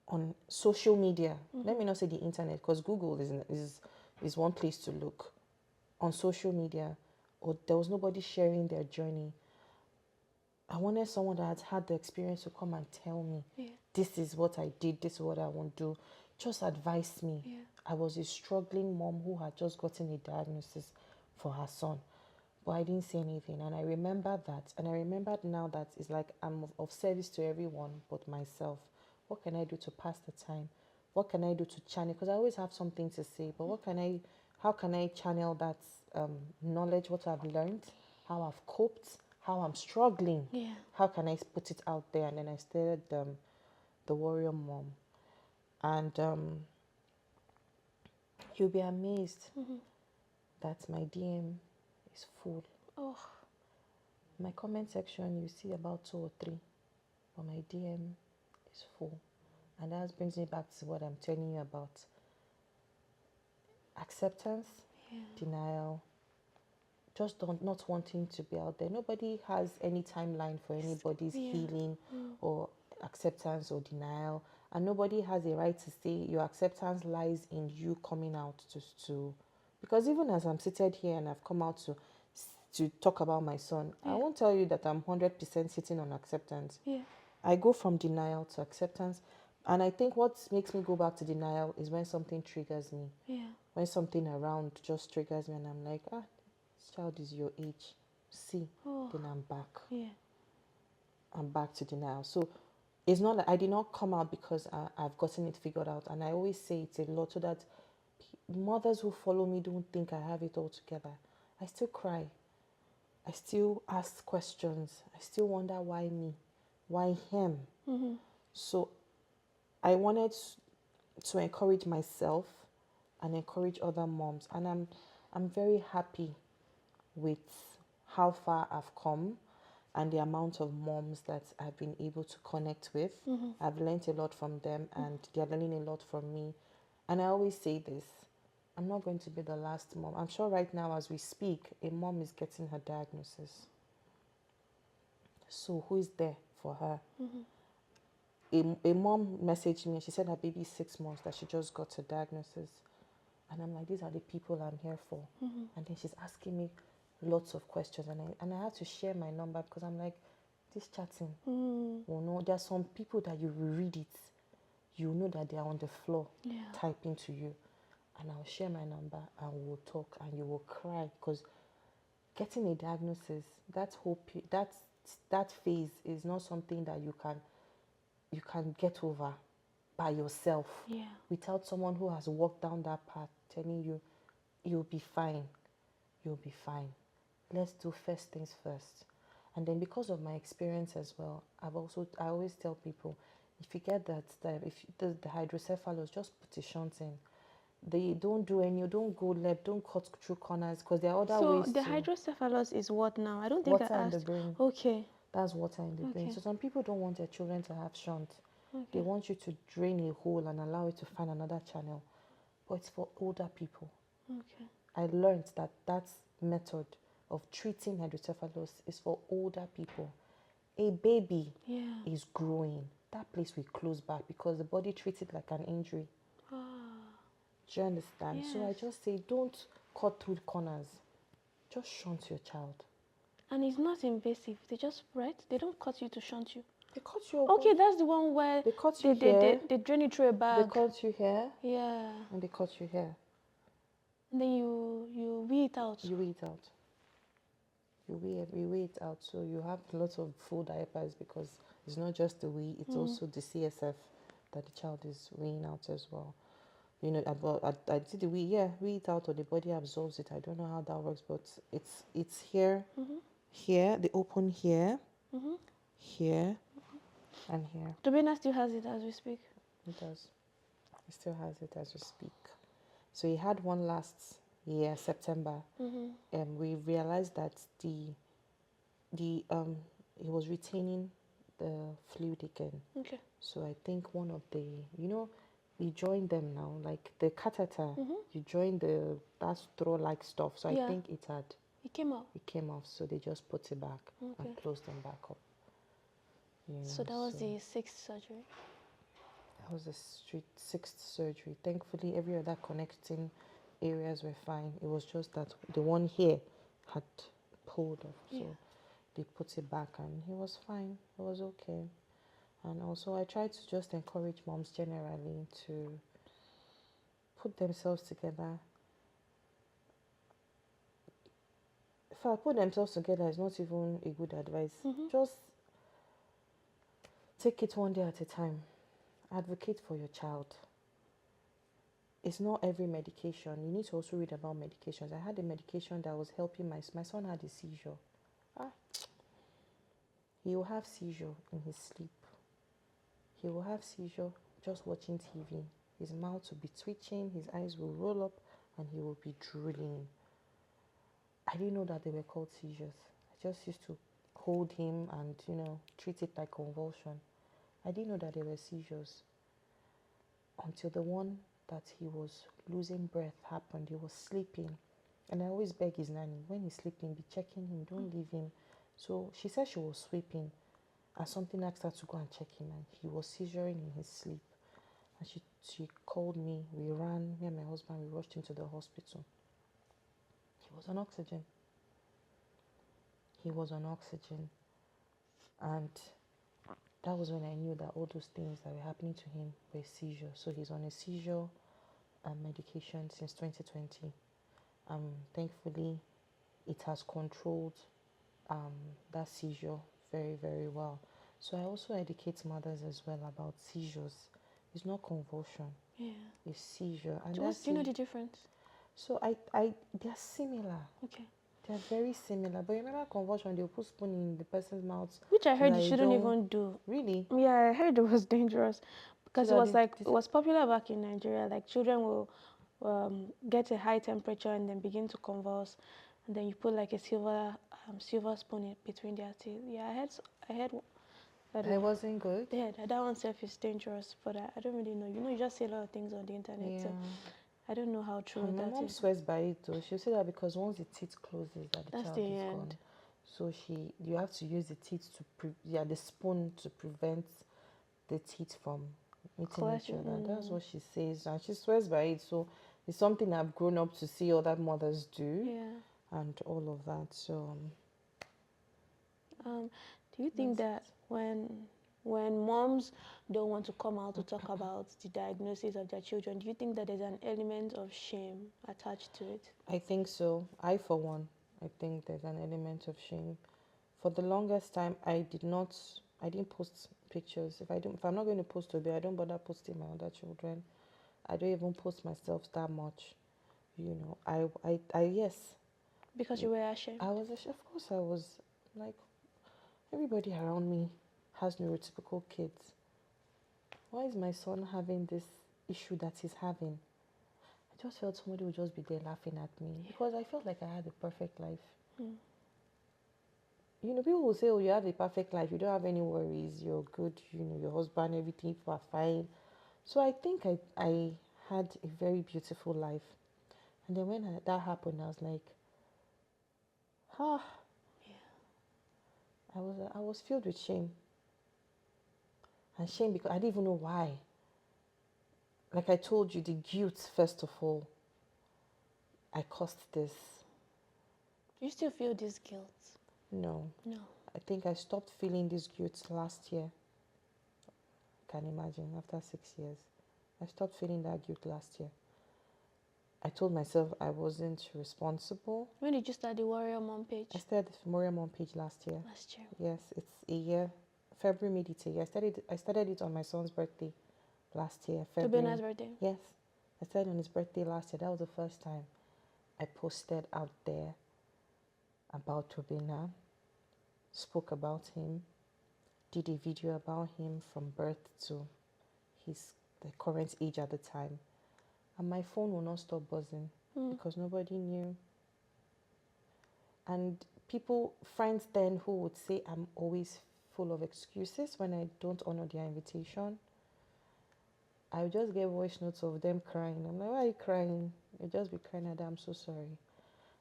on social media. Let me not say the internet, because Google is one place to look. On social media, or there was nobody sharing their journey. I wanted someone that had had the experience to come and tell me, this is what I did, this is what I want to do. Just advise me. Yeah. I was a struggling mom who had just gotten a diagnosis for her son, but I didn't say anything. And I remember that, and I remembered now that it's like I'm of service to everyone but myself. What can I do to pass the time? What can I do to channel? Because I always have something to say, but how can I channel that knowledge, what I've learned, how I've coped, how I'm struggling? Yeah. How can I put it out there? And then I started the warrior mom. And you'll be amazed that my DM is full. Oh. My comment section, you see about 2 or 3, but my DM is full. And that brings me back to what I'm telling you about. Acceptance, denial, just not wanting to be out there. Nobody has any timeline for anybody's healing or acceptance or denial. And nobody has a right to say your acceptance lies in you coming out to because even as I'm seated here and I've come out to talk about my son, I won't tell you that I'm 100% sitting on acceptance. Yeah. I go from denial to acceptance. And I think what makes me go back to denial is when something triggers me. Yeah. When something around just triggers me and I'm like, this child is your age. See, then I'm back. Yeah. I'm back to denial. So it's not that I did not come out because I've gotten it figured out. And I always say it a lot so that mothers who follow me don't think I have it all together. I still cry. I still ask questions. I still wonder why me? Why him? So I wanted to encourage myself and encourage other moms. And I'm very happy with how far I've come and the amount of moms that I've been able to connect with. I've learned a lot from them and they're learning a lot from me. And I always say this, I'm not going to be the last mom. I'm sure right now as we speak, a mom is getting her diagnosis. So who is there for her? A mom messaged me and she said her baby is 6 months, that she just got her diagnosis. And I'm like, these are the people I'm here for. And then she's asking me lots of questions. And I had to share my number because I'm like, this chatting. There are some people that you will read it. You know that they are on the floor typing to you. And I'll share my number and we'll talk and you will cry. Because getting a diagnosis, that phase is not something that you can get over by yourself without someone who has walked down that path telling you you'll be fine, let's do first things first. And then because of my experience as well, I always tell people, if you get that if the hydrocephalus, just put a shunt in. They don't go left, don't cut through corners, because there are other ways. So the hydrocephalus is what now? I don't think water I asked. in the brain. Okay. That's water in the brain. So some people don't want their children to have shunt. They want you to drain a hole and allow it to find another channel. But it's for older people. Okay. I learned that method of treating hydrocephalus is for older people. A baby is growing. That place will close back because the body treats it like an injury. Do you understand? Yes. So I just say, don't cut through corners. Just shunt your child. And it's not invasive. They just, right? They don't cut you to shunt you. They cut you. Okay, that's the one where they cut you here. They drain it through a bag. They cut you here. Yeah. And they cut you here. And then you wee it out. You wee it out. You wee it out. So you have lots of full diapers because it's not just the wee, it's also the CSF that the child is weeing out as well. I did the we eat out or the body absorbs it. I don't know how that works, but it's here, here, the open here, here, and here. Tobina still has it as we speak. It does. He still has it as we speak. So he had one last year, September. We realized that the he was retaining the fluid again. Okay. So I think one of the you join them now, like the catheter. You join that straw like stuff. So I think it came out. It came off. So they just put it back and closed them back up. So that was the 6th surgery. That was the sixth surgery. Thankfully, every other connecting areas were fine. It was just that the one here had pulled off. So they put it back and he was fine. It was okay. And also I try to just encourage moms generally to put themselves together. If I put themselves together is not even a good advice. Just take it one day at a time. Advocate for your child. It's not every medication. You need to also read about medications. I had a medication that was helping my son had a seizure. He will have seizure in his sleep. He will have seizure just watching TV. His mouth will be twitching, his eyes will roll up, and he will be drooling. I didn't know that they were called seizures. I just used to hold him and, treat it like convulsion. I didn't know that they were seizures until the one that he was losing breath happened. He was sleeping. And I always beg his nanny, when he's sleeping, be checking him, don't leave him. So she said she was sweeping. And something asked her to go and check him, and he was seizuring in his sleep. And she called me. We ran, me and my husband, we rushed him to the hospital. He was on oxygen. And that was when I knew that all those things that were happening to him were seizures. So he's on a seizure medication since 2020. Thankfully, it has controlled that seizure very, very well. So I also educate mothers as well about seizures. It's not convulsion. Yeah. It's seizure. And do you know the difference? So they're similar. Okay. They're very similar. But remember convulsion, they'll put spoon in the person's mouth. Which I heard you shouldn't even do. Really? Yeah, I heard it was dangerous. Because it was popular back in Nigeria. Like children will get a high temperature and then begin to convulse. And then you put like a silver spoon in between their teeth. Yeah, I heard that it wasn't good. Yeah, that one self is dangerous, but I don't really know. You just see a lot of things on the internet. Yeah. So I don't know how true that is. My mom swears by it though. She'll say that because once the teeth closes, that the child is gone. So you have to use the teeth the spoon to prevent the teeth from meeting each other. That's what she says, and she swears by it. So it's something I've grown up to see other mothers do. Yeah. And all of that. So do you think that when moms don't want to come out to talk about the diagnosis of their children, do you think that there's an element of shame attached to it? I think so. For one, I think there's an element of shame. For the longest time, I didn't post pictures. If I'm not going to post Toby, I don't bother posting my other children. I don't even post myself that much. Yes. Because you were ashamed? I was ashamed. Of course I was. Like, everybody around me has neurotypical kids. Why is my son having this issue that he's having? I just felt somebody would just be there laughing at me because I felt like I had a perfect life. People will say, oh, you have a perfect life. You don't have any worries. You're good. Your husband, everything, you are fine. So I think I had a very beautiful life. And then when that happened, I was like, I was filled with shame. And shame because I didn't even know why. Like I told you, the guilt, first of all. I caused this. Do you still feel this guilt? No. I think I stopped feeling this guilt last year. I can imagine, after 6 years. I stopped feeling that guilt last year. I told myself I wasn't responsible. When did you start the Warrior Mom page? I started the Warrior Mom page last year. Yes, it's a year. February made it a year. I started it on my son's birthday last year. February. Tobina's birthday? Yes. I said on his birthday last year, that was the first time I posted out there about Tobina, spoke about him, did a video about him from birth to the current age at the time. And my phone will not stop buzzing because nobody knew. And friends then who would say I'm always full of excuses when I don't honor their invitation. I would just get voice notes of them crying. I'm like, why are you crying? You just be crying, and I'm so sorry.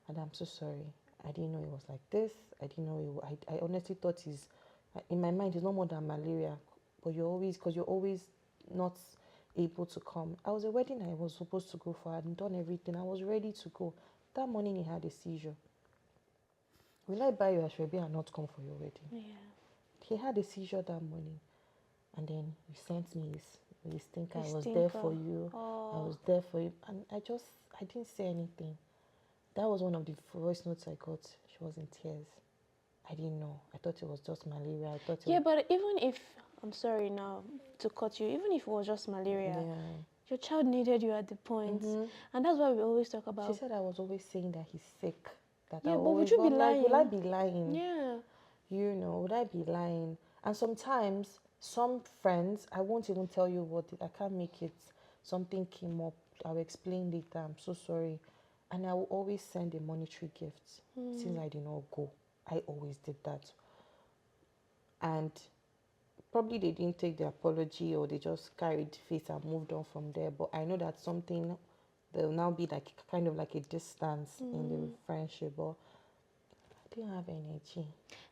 And I'm so sorry. I didn't know it was like this. I didn't know I honestly thought in my mind, it's no more than malaria. But because you're always not able to come. I was a wedding I was supposed to go for. I had done everything. I was ready to go. That morning he had a seizure. Will I buy you a Ashwebi and not come for your wedding? Yeah. He had a seizure that morning. And then he sent me his thinker. I was Stinker. there for you. Oh. I was there for you. And I didn't say anything. That was one of the voice notes I got. She was in tears. I didn't know. I thought it was just malaria. But even if, I'm sorry now to cut you, even if it was just malaria, your child needed you at the point. And that's why we always talk about. She said I was always saying that he's sick. That but would you be lying? Will I be lying? Yeah. Would I be lying? And sometimes, some friends, I won't even tell you I can't make it. Something came up. I'll explain later. I'm so sorry. And I will always send a monetary gift since I did not go. I always did that. And probably they didn't take the apology or they just carried face and moved on from there. But I know that there'll now be like kind of like a distance in the friendship. But I didn't have energy.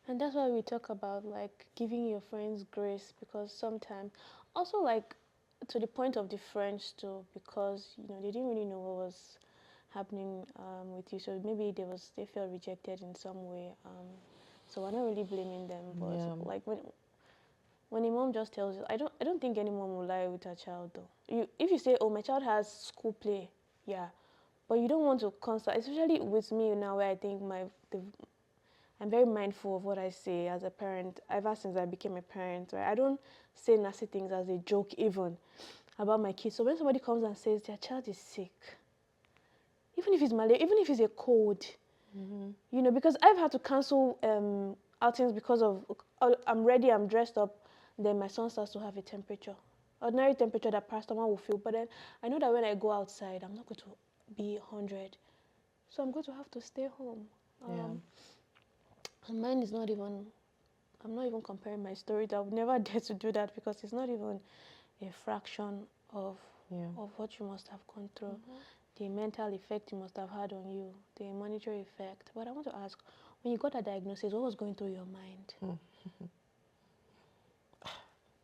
And that's why we talk about like giving your friends grace, because sometimes also like to the point of the friends too, because they didn't really know what was happening with you, so maybe they felt rejected in some way. So we're not really blaming them, but like when a mom just tells you, I don't think any mom will lie with her child though. If you say, oh, my child has school play, yeah, but you don't want to especially with me now, where I think I'm very mindful of what I say as a parent. Ever since I became a parent, right? I don't say nasty things as a joke even about my kids. So when somebody comes and says their child is sick, even if it's malaria, even if it's a cold, because I've had to cancel outings because of I'm ready, I'm dressed up, then my son starts to have a temperature, ordinary temperature that paracetamol will feel. But then I know that when I go outside, I'm not going to be 100, so I'm going to have to stay home. And mine is not even. I'm not even comparing my story. I would never dare to do that because it's not even a fraction of what you must have gone through. The mental effect you must have had on you, the monetary effect. But I want to ask, when you got a diagnosis, what was going through your mind?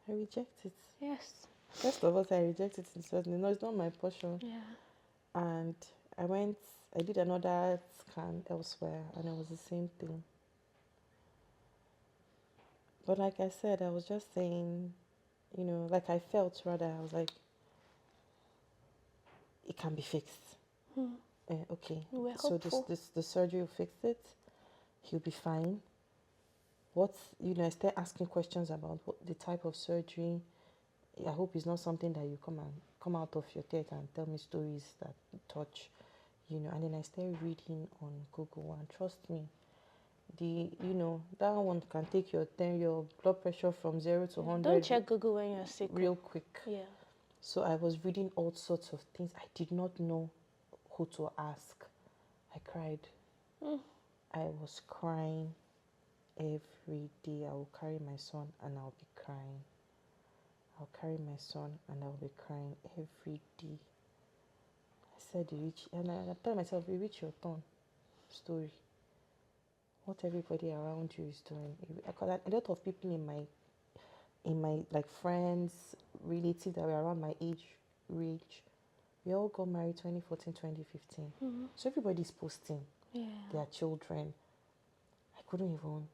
I reject it. Yes. First of all, I reject it. No, it's not my portion. Yeah. And I did another scan elsewhere, and it was the same thing. But like I said, I was just saying, like I felt rather, I was like, it can be fixed. Okay. So the surgery will fix it. He'll be fine. I start asking questions about the type of surgery. I hope it's not something that you come out of your theater and tell me stories that touch, and then I started reading on Google, and trust me, that one can take your blood pressure from 0 to 100. Don't check Google when you're sick. Real quick. Yeah. So I was reading all sorts of things. I did not know who to ask. I cried. I was crying every day. I will carry my son and I'll be crying. I'll carry my son and I'll be crying every day. I said, and I tell myself, you reach your turn. Story. What everybody around you is doing. Because a lot of people in my like friends, relatives that were around my age range, we all got married 2014, 2015. So everybody's posting their children. I couldn't even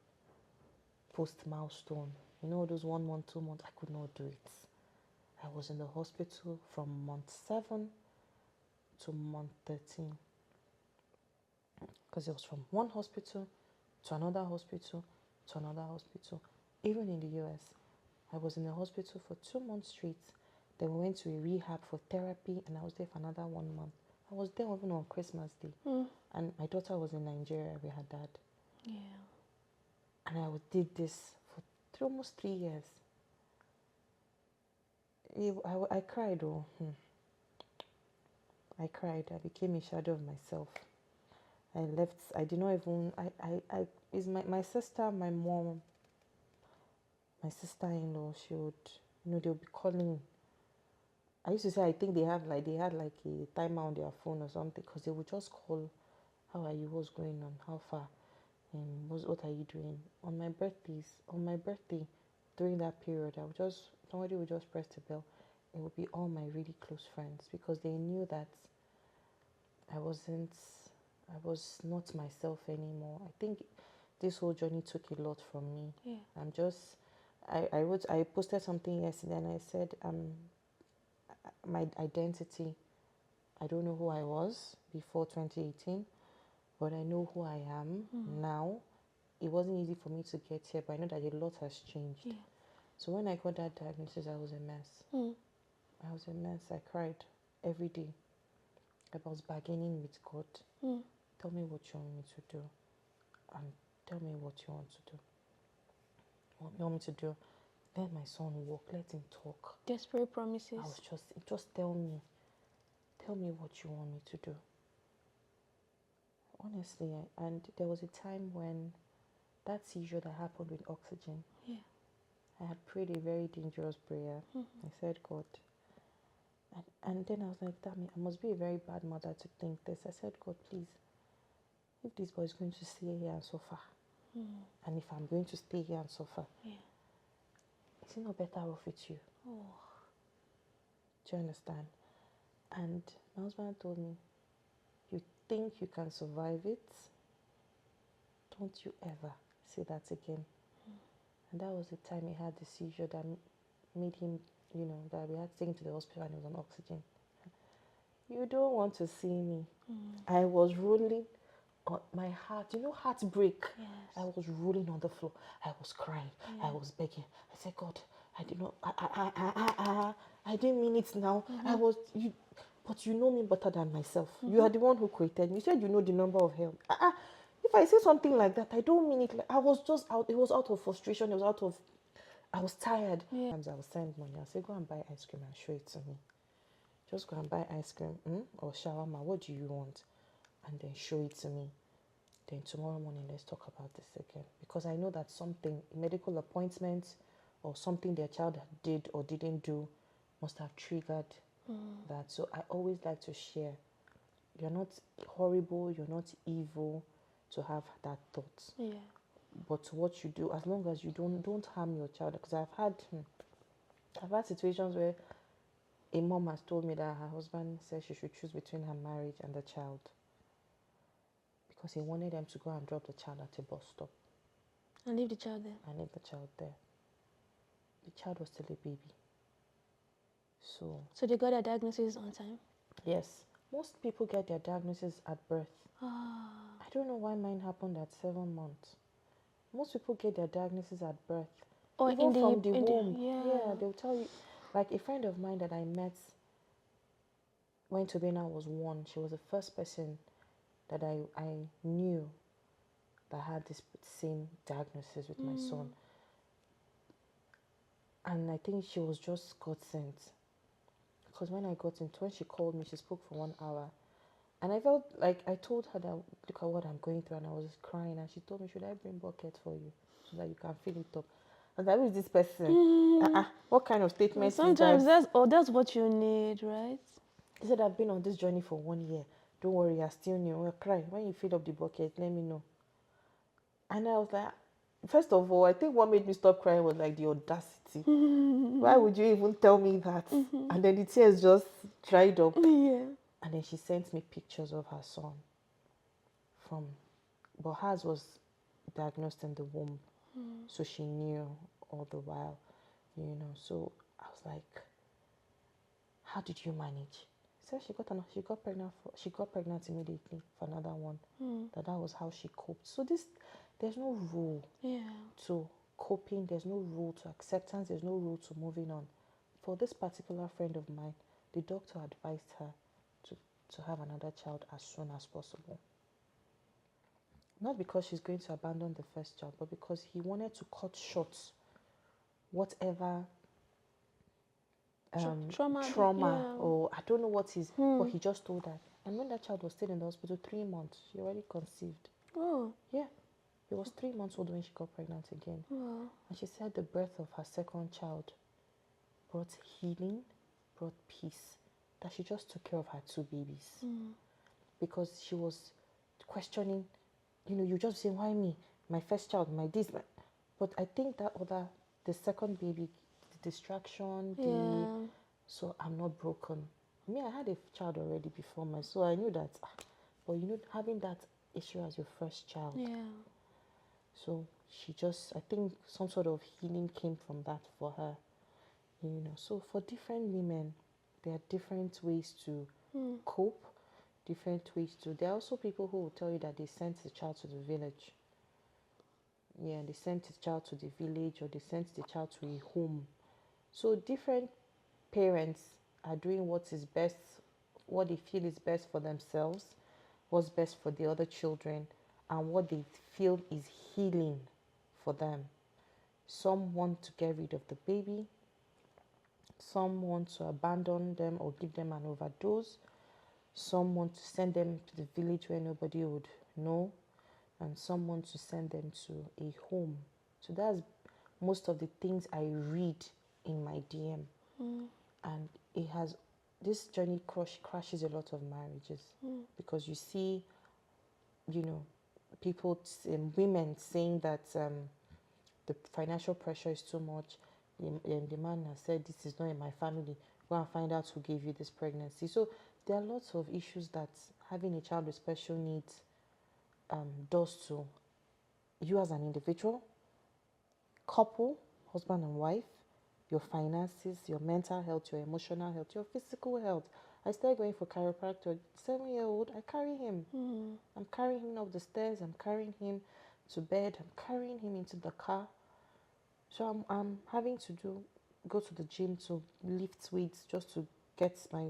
post milestone. Those 1 month, 2 months, I could not do it. I was in the hospital from month 7 to month 13. Because it was from one hospital to another hospital to another hospital. Even in the US, I was in the hospital for 2 months straight. Then we went to a rehab for therapy, and I was there for another 1 month. I was there even on Christmas Day. And my daughter was in Nigeria with her dad. Yeah. And I did this for almost 3 years. I cried, oh. I cried. I became a shadow of myself. I left. I did not even. Is my sister, my mom, my sister-in-law. She would, they'll be calling. I used to say I think they had like a timer on their phone or something, because they would just call. How are you? What's going on? How far? What are you doing? On my birthday, during that period, somebody would just press the bell. It would be all my really close friends, because they knew that I was not myself anymore. I think this whole journey took a lot from me. Yeah. I posted something yesterday, and I said, my identity, I don't know who I was before 2018, but I know who I am now. It wasn't easy for me to get here, but I know that a lot has changed. Yeah. So when I got that diagnosis, I was a mess. I was a mess. I cried every day. I was bargaining with God. Tell me what you want me to do, and tell me what you want to do. What you want me to do? Let my son walk. Let him talk. Desperate promises. I was just tell me what you want me to do. Honestly, and there was a time when that seizure that happened with oxygen. Yeah. I had prayed a very dangerous prayer. I said, God. And then I was like, damn it, I must be a very bad mother to think this. I said, God, please, if this boy is going to stay here and suffer, and if I'm going to stay here and suffer, is it not better off with you? Oh. Do you understand? And my husband told me, you think you can survive it? Don't you ever say that again. And that was the time he had the seizure that made him, that we had to take him to the hospital, and he was on oxygen. You don't want to see me. I was rolling on my heart. Heartbreak. Yes. I was rolling on the floor. I was crying. Yeah. I was begging. I said, God, I did not. I didn't mean it now. I was you, but you know me better than myself. You are the one who created me. You said you know the number of hell. If I say something like that, I don't mean it. I was just out. It was out of frustration. It was out of. I was tired. Yeah. Sometimes I would send money. I say, go and buy ice cream and show it to me. Just go and buy ice cream or shawarma. What do you want? And then show it to me. Then tomorrow morning, let's talk about this again. Because I know that something, medical appointment or something their child did or didn't do must have triggered that. So I always like to share. You're not horrible. You're not evil to have that thought. Yeah. But what you do, as long as you don't harm your child. Because I've had situations where a mom has told me that her husband said she should choose between her marriage and the child, because he wanted them to go and drop the child at a bus stop. And leave the child there. And leave the child there. The child was still a baby. So they got their diagnosis on time? Yes. Most people get their diagnosis at birth. I don't know why mine happened at 7 months. Most people get their diagnosis at birth. Or even from the in womb. yeah, They'll tell you. Like a friend of mine that I met when Tobina was 1, she was the first person that I knew that had this same diagnosis with my son. And I think she was just God sent. Because when she called me, she spoke for 1 hour. And I felt like I told her that, look at what I'm going through, and I was crying. And she told me, should I bring bucket for you so that you can fill it up? I was like, who is this person? What kind of statement sometimes is that? that's what you need, right? She said, I've been on this journey for 1 year. Don't worry, you're still new. Well, cry. When you fill up the bucket, let me know. And I was like, first of all, I think what made me stop crying was like the audacity. Why would you even tell me that? And then the tears just dried up. Yeah. And then she sent me pictures of her son. But hers was diagnosed in the womb. So she knew all the while, So I was like, how did you manage? She said she got pregnant immediately for another one. That was how she coped. So there's no rule to coping. There's no rule to acceptance. There's no rule to moving on. for this particular friend of mine, the doctor advised her to, to have another child as soon as possible. Not because she's going to abandon the first child, but because he wanted to cut short whatever trauma yeah. or I don't know what is, but he just told her. And when that child was still in the hospital 3 months, she already conceived. Oh. Yeah, he was 3 months old when she got pregnant again. Wow. And she said the birth of her second child brought healing, brought peace, that she just took care of her 2 babies. Because she was questioning, you just say, why me? My first child, my this. But I think the second baby, the distraction, Yeah. so I'm not broken. Me, I had a child already before so I knew that. But having that issue as your first child. Yeah. So she just, I think some sort of healing came from that for her. So for different women, there are different ways to cope, different ways to. There are also people who will tell you that they sent the child to the village. Yeah, they sent the child to the village or they sent the child to a home. So different parents are doing what is best, what they feel is best for themselves, what's best for the other children, and what they feel is healing for them. Some want to get rid of the baby. Some want to abandon them or give them an overdose. Some want to send them to the village where nobody would know. And some want to send them to a home. So that's most of the things I read in my DM. And this journey crashes a lot of marriages. Because you see, people, women saying that the financial pressure is too much. The man has said, this is not in my family. Go and find out who gave you this pregnancy. So there are lots of issues that having a child with special needs does to you as an individual, couple, husband and wife, your finances, your mental health, your emotional health, your physical health. I started going for chiropractor. 7-year-old, I carry him. I'm carrying him up the stairs. I'm carrying him to bed. I'm carrying him into the car. So I'm having to go to the gym to lift weights just to get my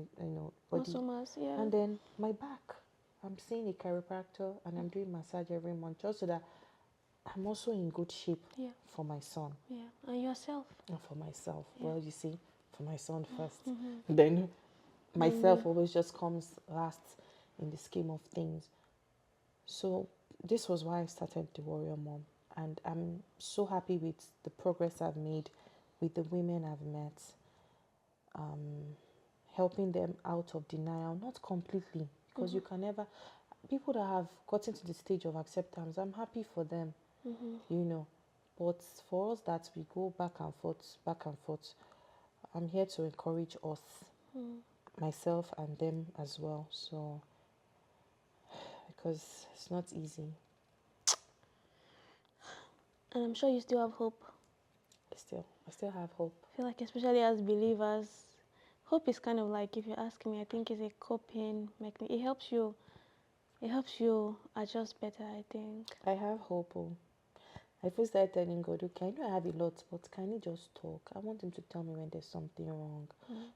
body. Yeah. And then my back. I'm seeing a chiropractor and I'm doing massage every month just so that I'm also in good shape for my son. Yeah. And yourself. And for myself. Yeah. Well, you see, for my son first. Then myself always just comes last in the scheme of things. So this was why I started the Warrior Mom. And I'm so happy with the progress I've made with the women I've met. Helping them out of denial, not completely, because you can never. People that have gotten to the stage of acceptance, I'm happy for them, But for us that we go back and forth, I'm here to encourage us, myself and them as well. So, because it's not easy. And I'm sure you still have hope. I still have hope. I feel like, especially as believers, hope is kind of like, if you ask me, I think it's a coping mechanism. It helps you adjust better, I think. I have hope. I first started telling God, okay, I know I have a lot, but can He just talk? I want Him to tell me when there's something wrong.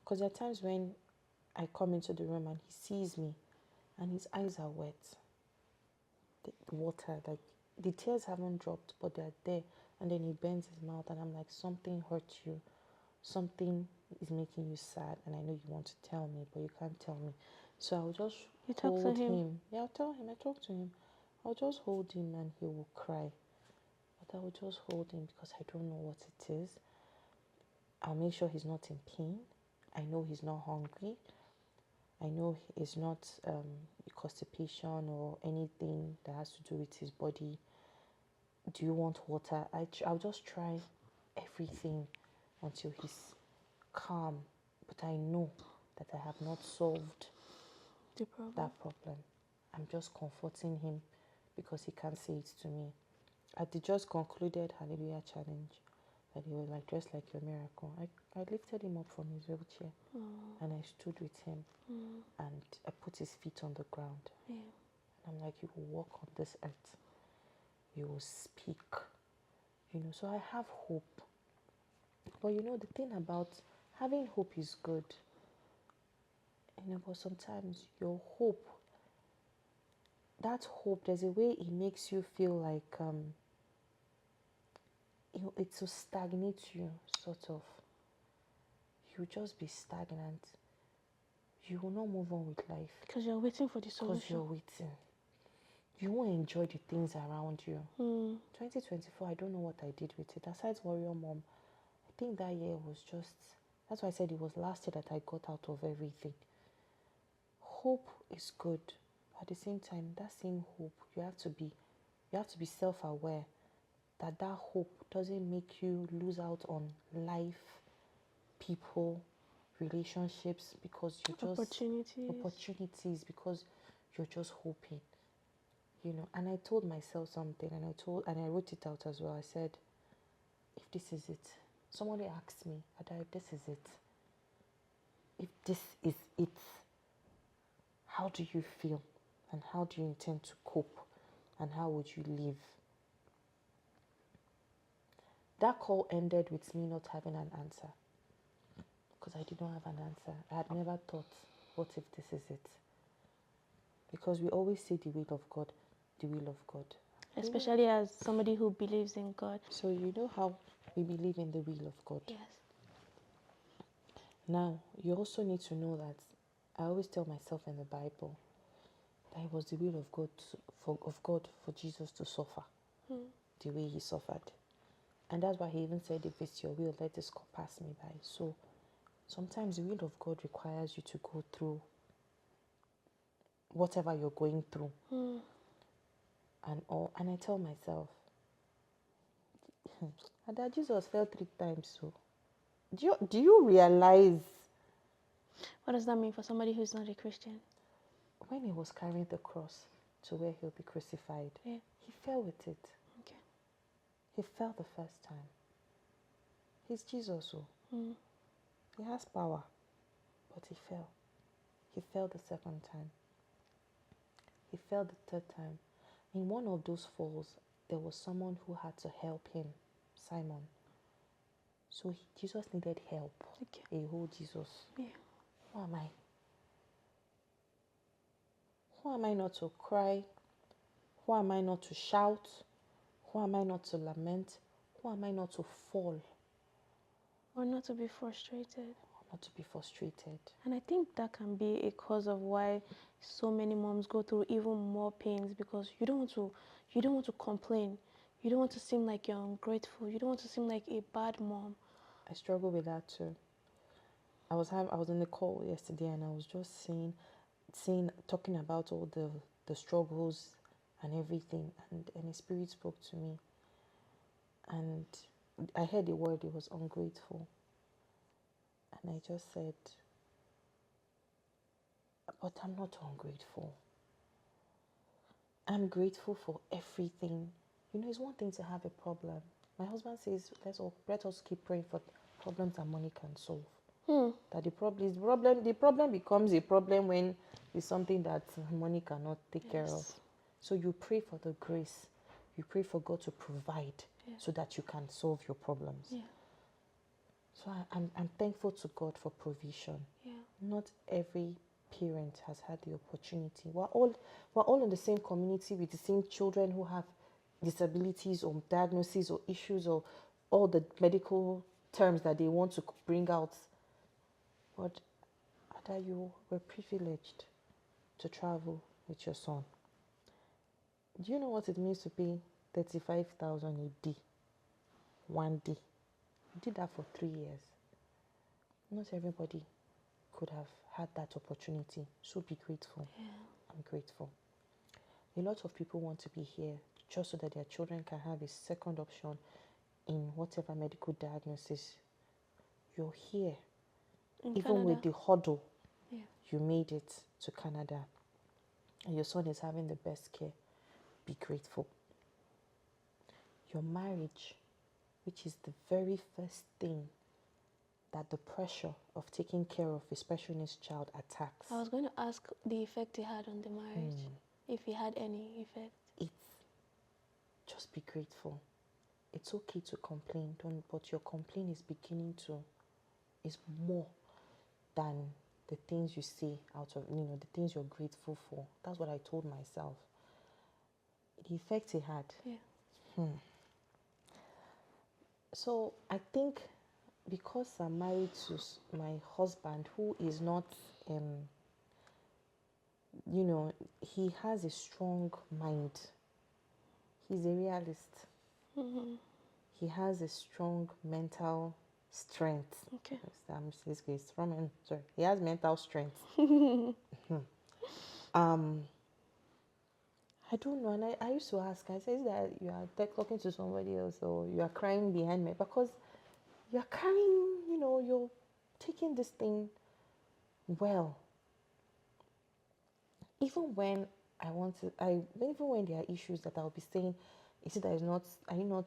Because there are times when I come into the room and He sees me and His eyes are wet. The water, like the tears haven't dropped, but they're there. And then He bends His mouth and I'm like, something hurt you. Something is making you sad. And I know you want to tell me, but you can't tell me. So I'll just hold him. Yeah, I'll tell him. I talk to him. I'll just hold him and he will cry. But I will just hold him because I don't know what it is. I'll make sure he's not in pain. I know he's not hungry. I know he's not constipation or anything that has to do with his body. Do you want water? I'll just try everything until he's calm. But I know that I have not solved that problem. I'm just comforting him because he can't say it to me. At the just concluded Hallelujah challenge, that he was like, dressed like your miracle. I lifted him up from his wheelchair and I stood with him and I put his feet on the ground. Yeah. And I'm like, you will walk on this earth. You will speak. So I have hope. But the thing about Having hope is good. But sometimes your hope, that hope, there's a way it makes you feel like it will stagnate you, sort of. You'll just be stagnant. You will not move on with life. Because you're waiting for the solution. Because you're waiting. You won't enjoy the things around you. 2024, I don't know what I did with it. Aside Warrior Mom, I think that year was just, that's why I said it was last year that I got out of everything. Hope is good. At the same time, that same hope, you have to be self-aware that hope doesn't make you lose out on life, people, relationships, because you're just opportunities because you're just hoping. And I told myself something, and I wrote it out as well. I said, if this is it, somebody asked me, Ada, if this is it, if this is it, how do you feel? And how do you intend to cope? And how would you live? That call ended with me not having an answer. Because I did not have an answer. I had never thought, what if this is it? Because we always say the will of God, the will of God. Especially as somebody who believes in God. So you know how we believe in the will of God. Yes. Now, you also need to know that I always tell myself in the Bible that it was the will of God for Jesus to suffer the way he suffered. And that's why he even said, if it's your will, let this cup pass me by. So sometimes the will of God requires you to go through whatever you're going through. And I tell myself, that Jesus fell 3 times. So do you realize? What does that mean for somebody who's not a Christian? When he was carrying the cross to where he'll be crucified, he fell with it. Okay. He fell the first time. He's Jesus, so he has power, but he fell. He fell the second time. He fell the third time. In one of those falls, there was someone who had to help him, Simon. So Jesus needed help. Okay. A whole Jesus. Yeah. Who am I? Who am I not to cry? Who am I not to shout? Who am I not to lament? Who am I not to fall? Or not to be frustrated. Not to be frustrated. And I think that can be a cause of why so many moms go through even more pains, because you don't want to complain. You don't want to seem like you're ungrateful. You don't want to seem like a bad mom. I struggle with that too. I was in the call yesterday, and I was just talking about all the struggles and everything, and the Spirit spoke to me, and I heard the word, it was ungrateful, and I just said, but I'm not ungrateful. I'm grateful for everything. It's one thing to have a problem. My husband says, let us keep praying for problems that money can solve. That the problem becomes a problem when it's something that money cannot take care of. So you pray for the grace. You pray for God to provide so that you can solve your problems. Yeah. So I'm thankful to God for provision. Yeah. Not every parent has had the opportunity. We're all in the same community with the same children who have disabilities or diagnoses or issues or all the medical terms that they want to bring out. But Ada, you were privileged to travel with your son. Do you know what it means to pay 35,000 a day? One day. You did that for 3 years. Not everybody could have had that opportunity. So be grateful. Yeah. I'm grateful. A lot of people want to be here just so that their children can have a second option in whatever medical diagnosis. You're here. Even Canada. With the hurdle, you made it to Canada. And your son is having the best care. Be grateful. Your marriage, which is the very first thing that the pressure of taking care of a special needs child attacks. I was going to ask the effect it had on the marriage, if it had any effect. Just be grateful. It's okay to complain, but your complaint is beginning to is more than the things you say out of, the things you're grateful for. That's what I told myself. The effect it had. Yeah. So I think because I'm married to my husband, who is not, he has a strong mind. He's a realist. He has a strong mental strength. Okay. He has mental strength. I don't know, and I used to ask. I said that you are talking to somebody else, or you are crying behind me, because you are carrying. You're taking this thing well. Even when even when there are issues that I'll be saying, is it that are you not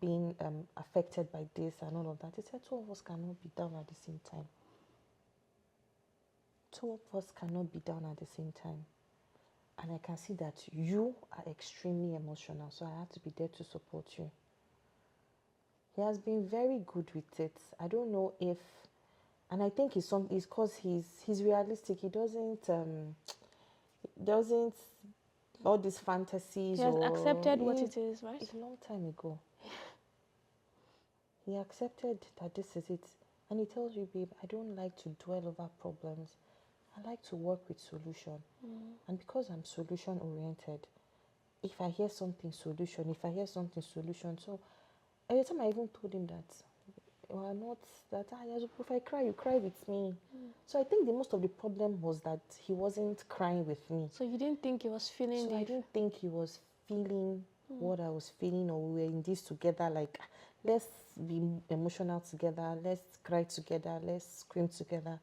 being affected by this and all of that? He said two of us cannot be down at the same time. Two of us cannot be down at the same time. And I can see that you are extremely emotional, so I have to be there to support you. He has been very good with it. I don't know if, and I think it's because he's realistic. He doesn't all these fantasies. He has accepted what it is, right? It's a long time ago. He accepted that this is it. And he tells you, babe, I don't like to dwell over problems. I like to work with solution. And because I'm solution oriented, if I hear something, solution. So every time I even told him that we're not that if I cry, you cry with me. So I think the most of the problem was that he wasn't crying with me. So you didn't think he was feeling So I didn't think he was feeling what I was feeling, or we were in this together, like let's be emotional together, let's cry together, let's scream together.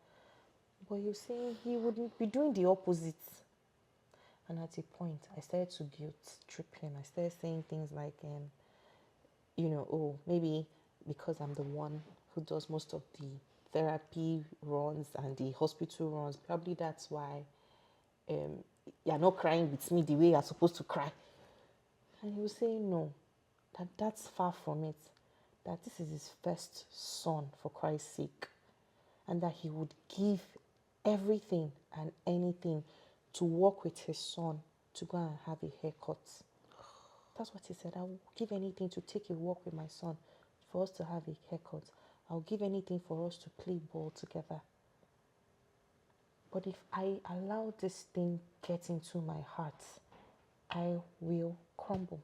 But he was saying he wouldn't be doing the opposite. And at a point, I started to guilt trip him. I started saying things like, maybe because I'm the one who does most of the therapy runs and the hospital runs, probably that's why you're not crying with me the way you're supposed to cry. And he was saying, no, that's far from it. That this is his first son, for Christ's sake. And that he would give everything and anything to work with his son to go and have a haircut. That's what he said. I will give anything to take a walk with my son, for us to have a haircut. I'll give anything for us to play ball together. But if I allow this thing get into my heart, I will crumble.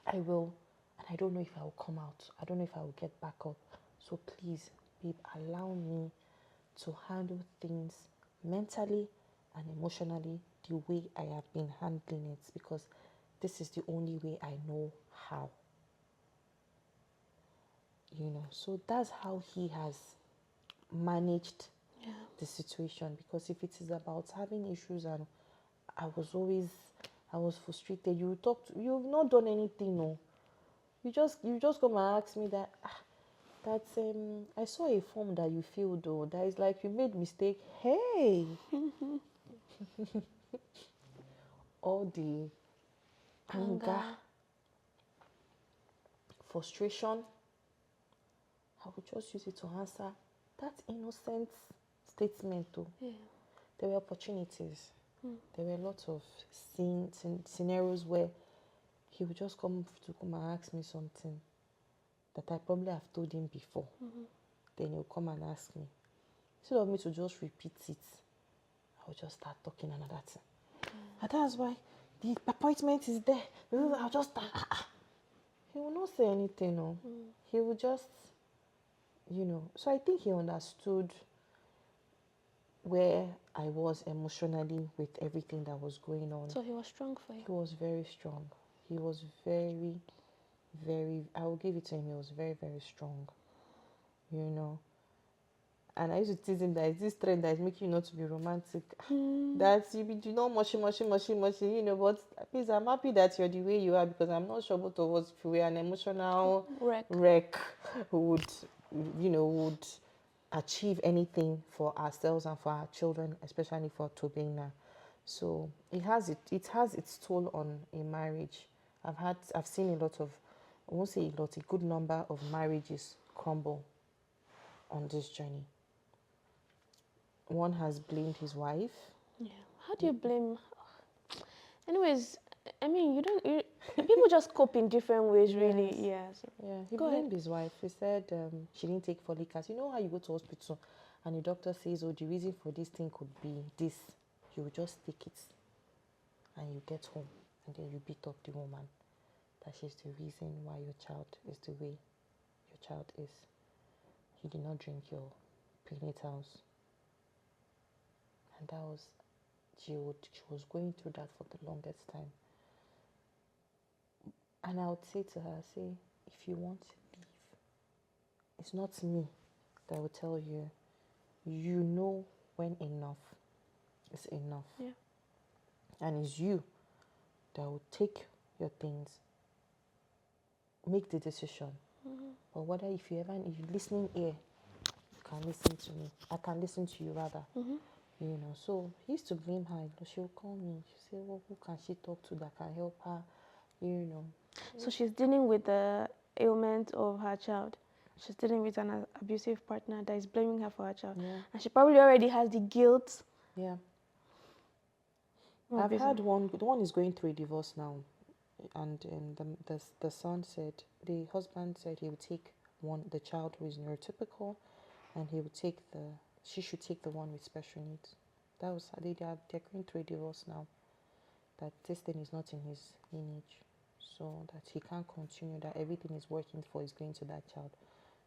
I will, and I don't know if I will come out. I don't know if I will get back up. So please, babe, allow me to handle things mentally and emotionally the way I have been handling it, because this is the only way I know how. So that's how he has managed the situation. Because if it is about having issues and I was frustrated, you've not done anything, no. You just come and ask me that I saw a form that you filled though, that is like you made mistake. Hey. All the anger, frustration, I would just use it to answer that innocent statement though. There were opportunities. There were a lot of scenarios where he would just come and ask me something that I probably have told him before. Then he'll come and ask me. Instead of me to just repeat it, I will just start talking another thing. And that's why the appointment is there. I'll just start. He will not say anything, no. He will just, So I think he understood where I was emotionally with everything that was going on. So he was strong for you? He was very strong. He was very, very, I will give it to him, he was very, very strong. And I used to tease him that it's this trend that is making you not to be romantic. That you do not mushy, but please, I'm happy that you're the way you are, because I'm not sure both of us, if we were an emotional wreck would achieve anything for ourselves and for our children, especially for Tobina. So it has its toll on a marriage. I've seen a lot of, I won't say a lot, a good number of marriages crumble on this journey. One has blamed his wife. Yeah. How do you blame? Anyways, I mean, people just cope in different ways, really. Yes. Yeah. So. Yeah, he Go ahead. blamed his wife. He said she didn't take folic acid. You know how you go to hospital and the doctor says, oh, the reason for this thing could be this. You will just take it and you get home and then you beat up the woman. That she's the reason why your child is the way your child is. You did not drink your prenatals. And that was, she was going through that for the longest time. And I would say to her, if you want to leave, it's not me that will tell you, you know when enough is enough. Yeah. And it's you that will take your things, make the decision. But whether if you're listening here, you can listen to me. I can listen to you rather. You know, so he used to blame her. She'll call me. She'll say, well, who can she talk to that can help her? You know. So she's dealing with the ailment of her child. She's dealing with an abusive partner that is blaming her for her child. Yeah. And she probably already has the guilt. Yeah. Oh, I've busy. had one. The one is going through a divorce now, and the son said, the husband said he would take the child who is neurotypical, and she should take the one with special needs. That was they're going through a divorce now. That this thing is not in his lineage, so that he can't continue. That everything is working for is going to that child,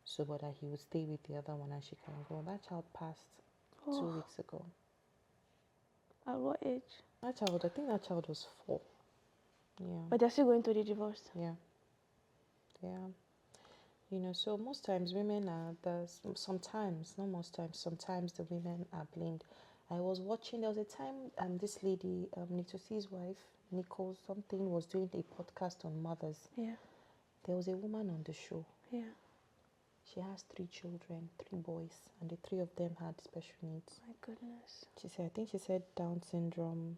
so but that he would stay with the other one and she can go. That child passed 2 weeks ago. At what age? I think that child was 4. Yeah. But they're still going through the divorce. Yeah. Yeah. You know, so most times women sometimes, not most times, sometimes the women are blamed. I was watching, there was a time this lady, Nitosi's wife, Nicole something, was doing a podcast on mothers. Yeah. There was a woman on the show. Yeah. She has 3 children, 3 boys, and the 3 of them had special needs. My goodness. I think she said Down syndrome,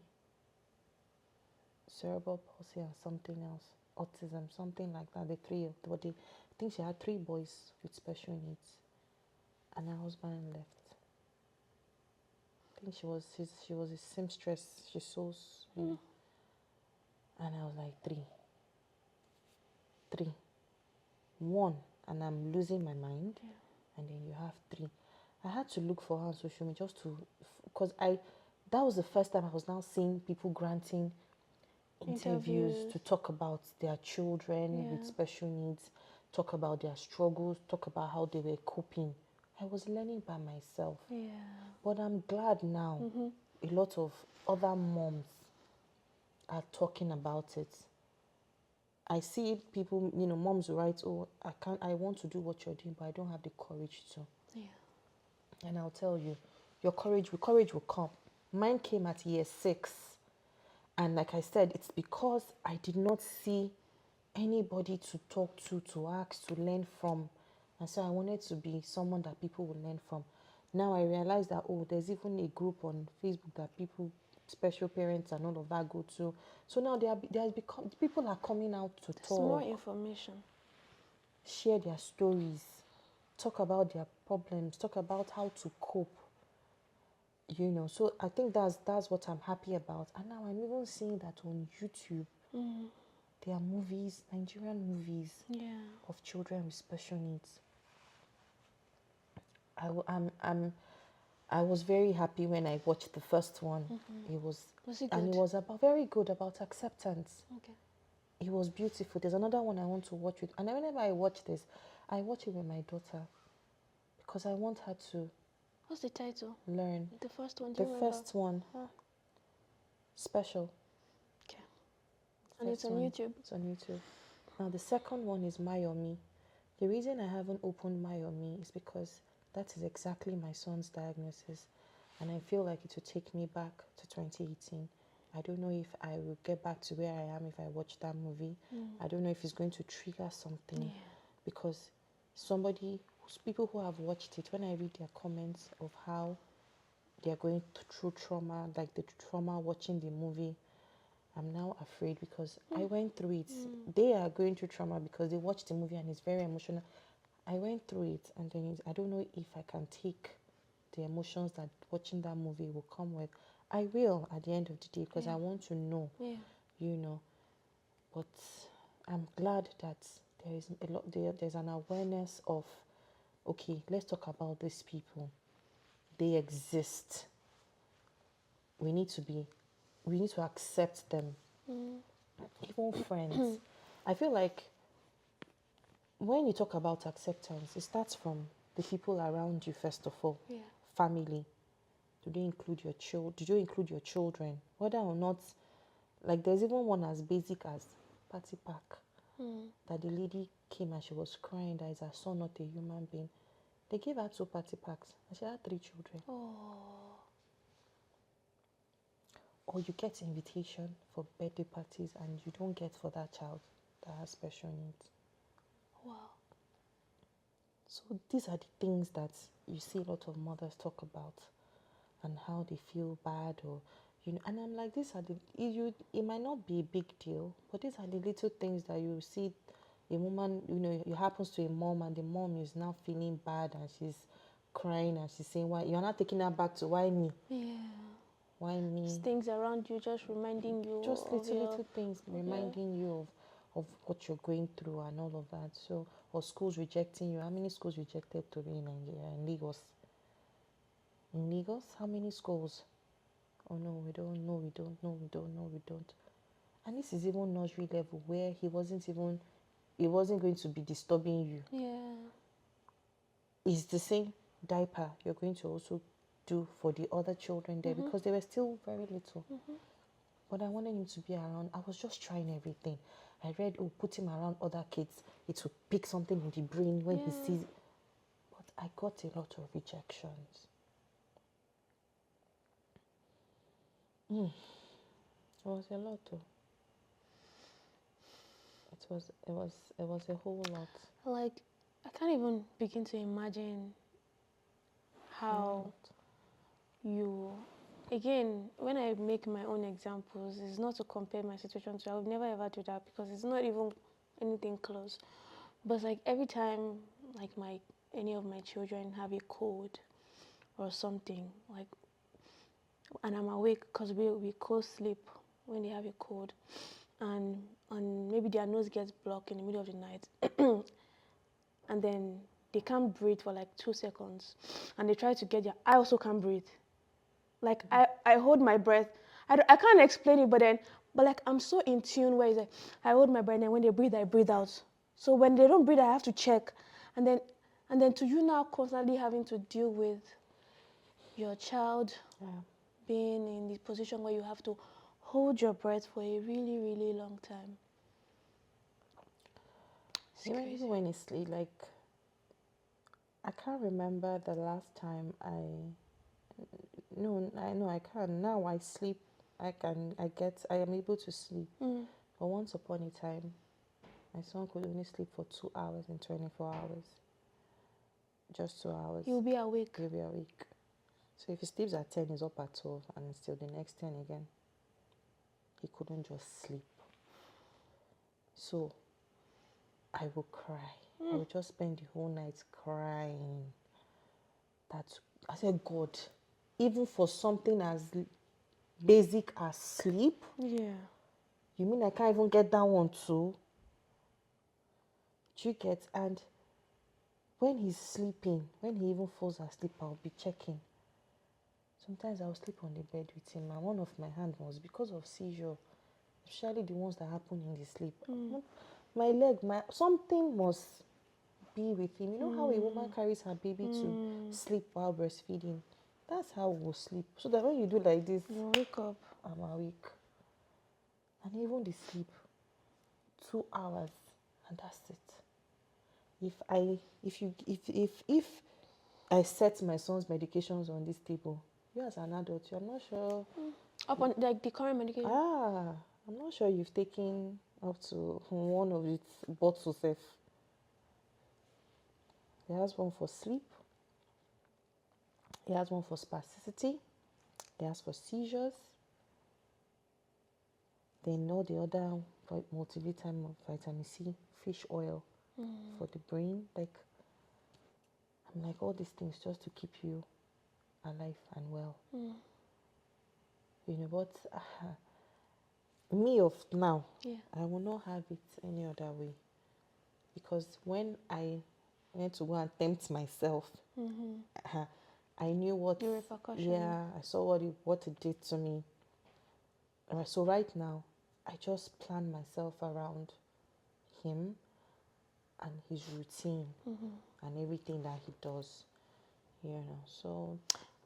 cerebral palsy, and something else, autism, something like that. I think she had 3 boys with special needs, and her husband left. I think she was a seamstress. She sews, and I was like 3, 1, and I'm losing my mind. Yeah. And then you have 3. I had to look for her on social media because that was the first time I was now seeing people granting interviews to talk about their children with special needs, talk about their struggles, talk about how they were coping. I was learning by myself. Yeah. But I'm glad now a lot of other moms are talking about it. I see people, moms write, oh, I want to do what you're doing, but I don't have the courage to. Yeah. And I'll tell you, your courage will come. Mine came at year 6. And like I said, it's because I did not see anybody to talk to ask, to learn from. And so I wanted to be someone that people will learn from. Now I realize that, there's even a group on Facebook that special parents and all of that go to. So now people are coming out to talk. More information. Share their stories. Talk about their problems. Talk about how to cope. So I think that's what I'm happy about. And now I'm even seeing that on YouTube. There are movies, Nigerian movies, of children with special needs. I was very happy when I watched the first one. It was it and good? it was very good about acceptance. Okay. It was beautiful. There's another one I want to watch with, and whenever I watch this, I watch it with my daughter because I want her to. What's the title? Learn. The first one. The first one. Special. Okay. And it's on YouTube. It's on YouTube. Now the second one is Mayomi. The reason I haven't opened Mayomi is because that is exactly my son's diagnosis, and I feel like it will take me back to 2018. I don't know if I will get back to where I am if I watch that movie. I don't know if it's going to trigger something, because people who have watched it, when I read their comments of how they're going through trauma, like the trauma watching the movie, I'm now afraid because I went through it. They are going through trauma because they watched the movie and it's very emotional. I went through it, and then I don't know if I can take the emotions that watching that movie will come with. I will at the end of the day because I want to know, you know. But I'm glad that there is a lot. There's an awareness of, okay, let's talk about these people. They exist. We need to accept them. Even friends. I feel like when you talk about acceptance, it starts from the people around you first of all. Family. Do they include your do you include your children? Whether or not, like there's even one as basic as party pack. That the lady came and she was crying that is her son not a human being. They gave her 2 party packs and she had 3 children. Or you get invitation for birthday parties and you don't get for that child that has special needs. Wow. So these are the things that you see a lot of mothers talk about and how they feel bad, or and I'm like, these are it might not be a big deal, but these are the little things that you see a woman, it happens to a mom and the mom is now feeling bad and she's crying and she's saying, why you're not taking her back to why me? Why me? Just things around you just reminding you Just of little things reminding you of what you're going through and all of that. So, or schools rejecting you. How many schools rejected Tori in Nigeria, in Lagos? In Lagos, how many schools? Oh no, we don't know, we don't know, we don't know, we don't. And this is even nursery level where he wasn't going to be disturbing you. It's the same diaper you're going to also do for the other children there because they were still very little. But I wanted him to be around. I was just trying everything. I read, put him around other kids. It will pick something in the brain when he sees it. But I got a lot of rejections. It was a lot though. It was a whole lot. Like, I can't even begin to imagine how you, again, when I make my own examples, it's not to compare my situation to, I would never ever do that because it's not even anything close. But like every time, like any of my children have a cold or something, like, and I'm awake because we co-sleep when they have a cold, and maybe their nose gets blocked in the middle of the night, and then they can't breathe for like 2 seconds, and they try to get I also can't breathe. Like I hold my breath. I can't explain it, but like I'm so in tune where it's like I hold my breath and when they breathe, I breathe out. So when they don't breathe, I have to check, and then to you now constantly having to deal with your child being in the position where you have to hold your breath for a really, really long time. Even when it's like, I can't remember the last time no, I know I can. Now I sleep, I am able to sleep. But once upon a time, my son could only sleep for 2 hours in 24 hours. Just 2 hours. You'll be awake. He'll be awake. So if he sleeps at 10, he's up at 12, and it's still the next 10 again. He couldn't just sleep. So I will cry. I will just spend the whole night crying. I said, God, even for something as basic as sleep, Yeah. you mean I can't even get that one too? Do you get? And when he's sleeping, when he even falls asleep, I'll be checking. Sometimes I'll sleep on the bed with him, and one of my hands was because of seizure, especially the ones that happen in the sleep. My leg, something must be with him. You know how a woman carries her baby to sleep while breastfeeding? That's how we'll sleep. So that when you do like this, you wake up. I'm awake. And even the sleep, 2 hours, and that's it. If I set my son's medications on this table, you as an adult, I'm not sure. Up on like the current medication. I'm not sure you've taken up to one of its bottles. He has one for sleep. He has one for spasticity. He has for seizures. Then all the other multivitamin, vitamin C, fish oil for the brain. Like, like all these things just to keep you alive and well. But me of now, Yeah. I will not have it any other way. Because when I went to go and tempt myself, I knew what. The repercussion. Yeah, I saw what it did to me. So right now, I just plan myself around him and his routine and everything that he does. So.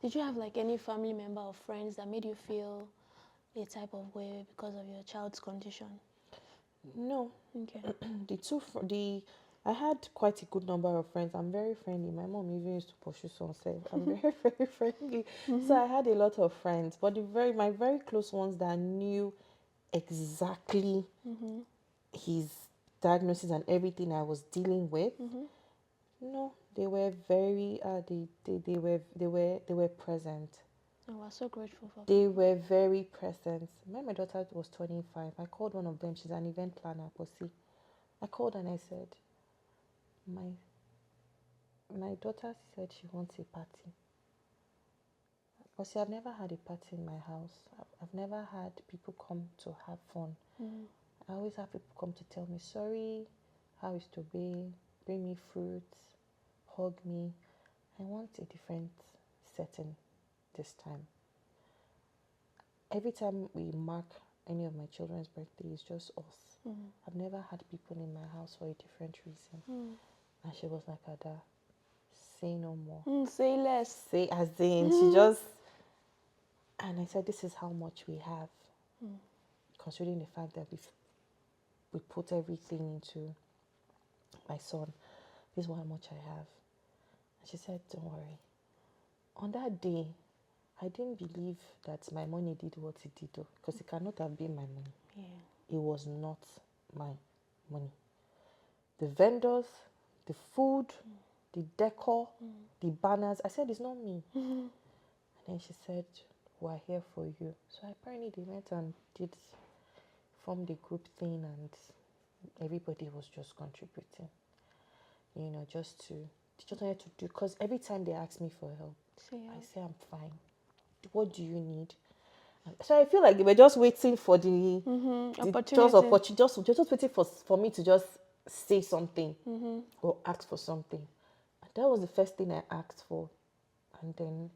Did you have like any family member or friends that made you feel a type of way because of your child's condition? No. Okay. I had quite a good number of friends. I'm very friendly. My mom even used to pursue some say I'm very, very friendly. So I had a lot of friends, but my very close ones that knew exactly his diagnosis and everything I was dealing with. No, they were very they were present. Oh, we're so grateful for They people. were very present. When my daughter was 25, I called one of them. She's an event planner, Pussy. I called and I said, my daughter said she wants a party. But see, I've never had a party in my house. I've never had people come to have fun. I always have people come to tell me, sorry, how is to be, bring me fruits, hug me. I want a different setting this time. Every time we mark any of my children's birthday, it's just us. I've never had people in my house for a different reason. And she was like, Ada, say no more. Say less. Say as in, she just... And I said, this is how much we have. Considering the fact that we put everything into my son. This is how much I have. And she said, don't worry. On that day, I didn't believe that my money did what it did, though, because it cannot have been my money. Yeah. It was not my money. The vendors, the food, the decor, the banners. I said, it's not me. And then she said, we're here for you. So apparently they went and formed the group thing, and everybody was just contributing. They just wanted to do, because every time they ask me for help, I say I'm fine. What do you need? So I feel like they were just waiting for the opportunity. Just waiting for me to just say something or ask for something. And that was the first thing I asked for. And then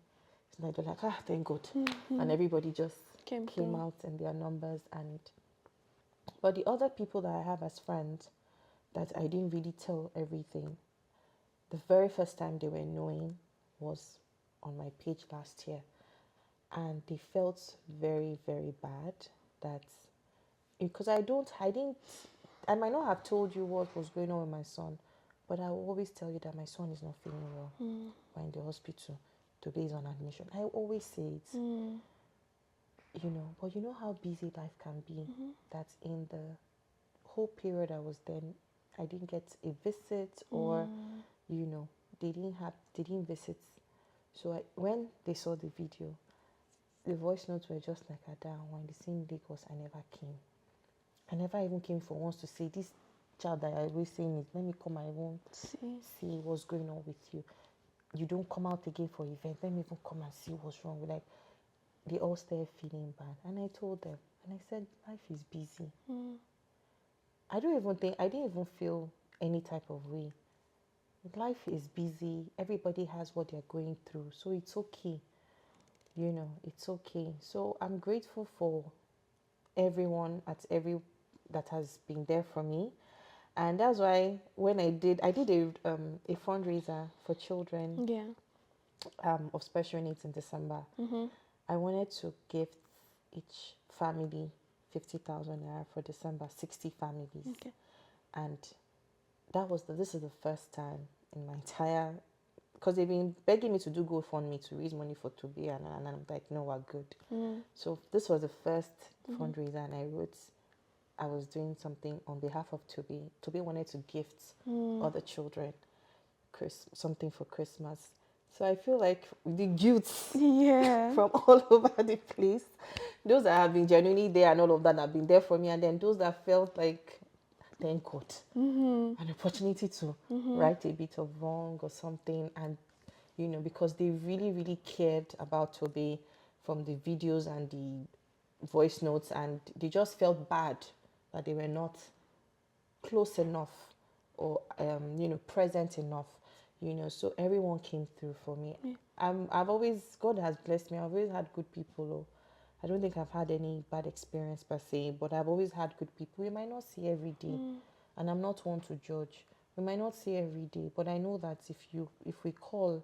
they're like, thank God. And everybody just came out in their numbers. But the other people that I have as friends that I didn't really tell everything, the very first time they were knowing was on my page last year. And they felt very, very bad that, because I might not have told you what was going on with my son, but I will always tell you that my son is not feeling well. We're in the hospital. Today is on admission. I always say it. But you know how busy life can be. That in the whole period I was there, I didn't get a visit, or they didn't visit. So when they saw the video, the voice notes were just like, Ada, when the same Lagos, I never came. I never even came for once to say, this child that I always saying is, let me come, I won't see what's going on with you. You don't come out again for events. Let me even come and see what's wrong. They all started feeling bad. And I told them, and I said, life is busy. I didn't even feel any type of way. Life is busy. Everybody has what they're going through. So it's okay. It's okay. So I'm grateful for everyone that has been there for me. And that's why when I did a fundraiser for children of special needs in December. I wanted to give each family 50,000 naira for December, 60 families. Okay. And this is the first time in my entire, because they've been begging me to do GoFundMe to raise money for Toby, and I'm like, no, we're good. So this was the first fundraiser, and I was doing something on behalf of Toby. Toby wanted to gift other children something for Christmas. So I feel like the youths from all over the place, those that have been genuinely there and all of that have been there for me, and then those that felt like thank God, an opportunity to right a bit of wrong or something. And, because they really, really cared about Toby from the videos and the voice notes, and they just felt bad that they were not close enough or present enough, so everyone came through for me. I've always, God has blessed me. I've always had good people. I don't think I've had any bad experience per se, but I've always had good people. We might not see every day, and I'm not one to judge. We might not see every day, but I know that if we call,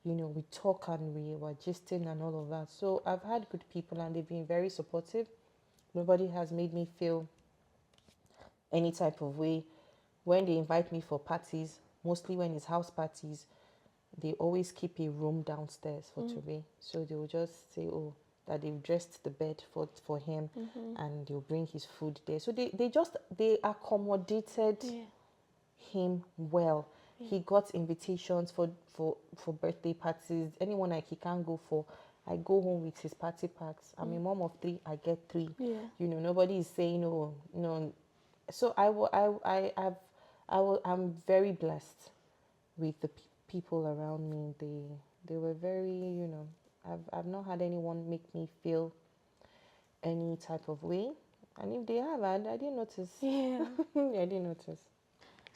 we talk and we were gisting and all of that. So I've had good people, and they've been very supportive. Nobody has made me feel any type of way. When they invite me for parties, mostly when it's house parties, they always keep a room downstairs for Toby. So they will just say, oh, that they've dressed the bed for him, and they'll bring his food there. So they accommodated him well. He got invitations for birthday parties. Anyone like he can't go for, I go home with his party packs. I'm a mom of 3, I get 3. Nobody is saying, oh, no. So I'm very blessed with the people around me. They were very, I've not had anyone make me feel any type of way. And if they have, I didn't notice. Yeah. I didn't notice.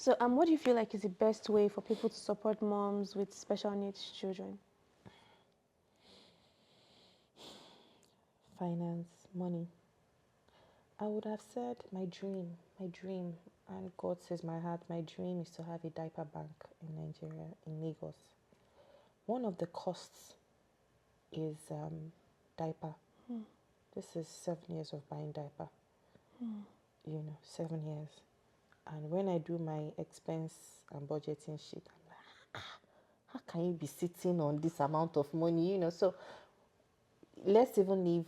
So, what do you feel like is the best way for people to support moms with special needs children? Finance, money. I would have said my dream, and God says my heart, my dream is to have a diaper bank in Nigeria, in Lagos. One of the costs is diaper. This is 7 years of buying diaper. 7 years. And when I do my expense and budgeting sheet, I'm like, how can you be sitting on this amount of money? So let's even leave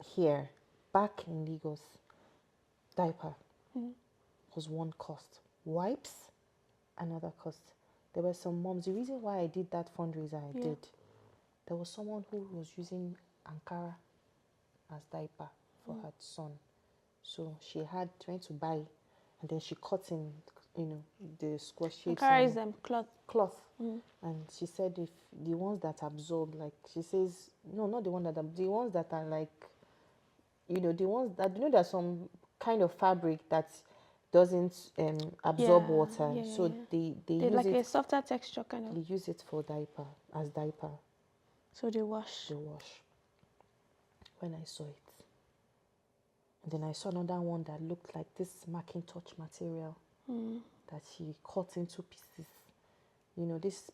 here. Back in Lagos, diaper was one cost. Wipes, another cost. There were some moms. The reason why I did that fundraiser I did, there was someone who was using Ankara as diaper for her son. So she went to buy, and then she cut in, the square shapes. Ankara is cloth. And she said if the ones that absorb, like she says, no, not the the ones that are like, the ones that, there's some kind of fabric that doesn't absorb water. So they use like it. a softer texture kind of. They use it for diaper, as diaper. So they wash. When I saw it. And then I saw another one that looked like this Macintosh material that she cut into pieces. This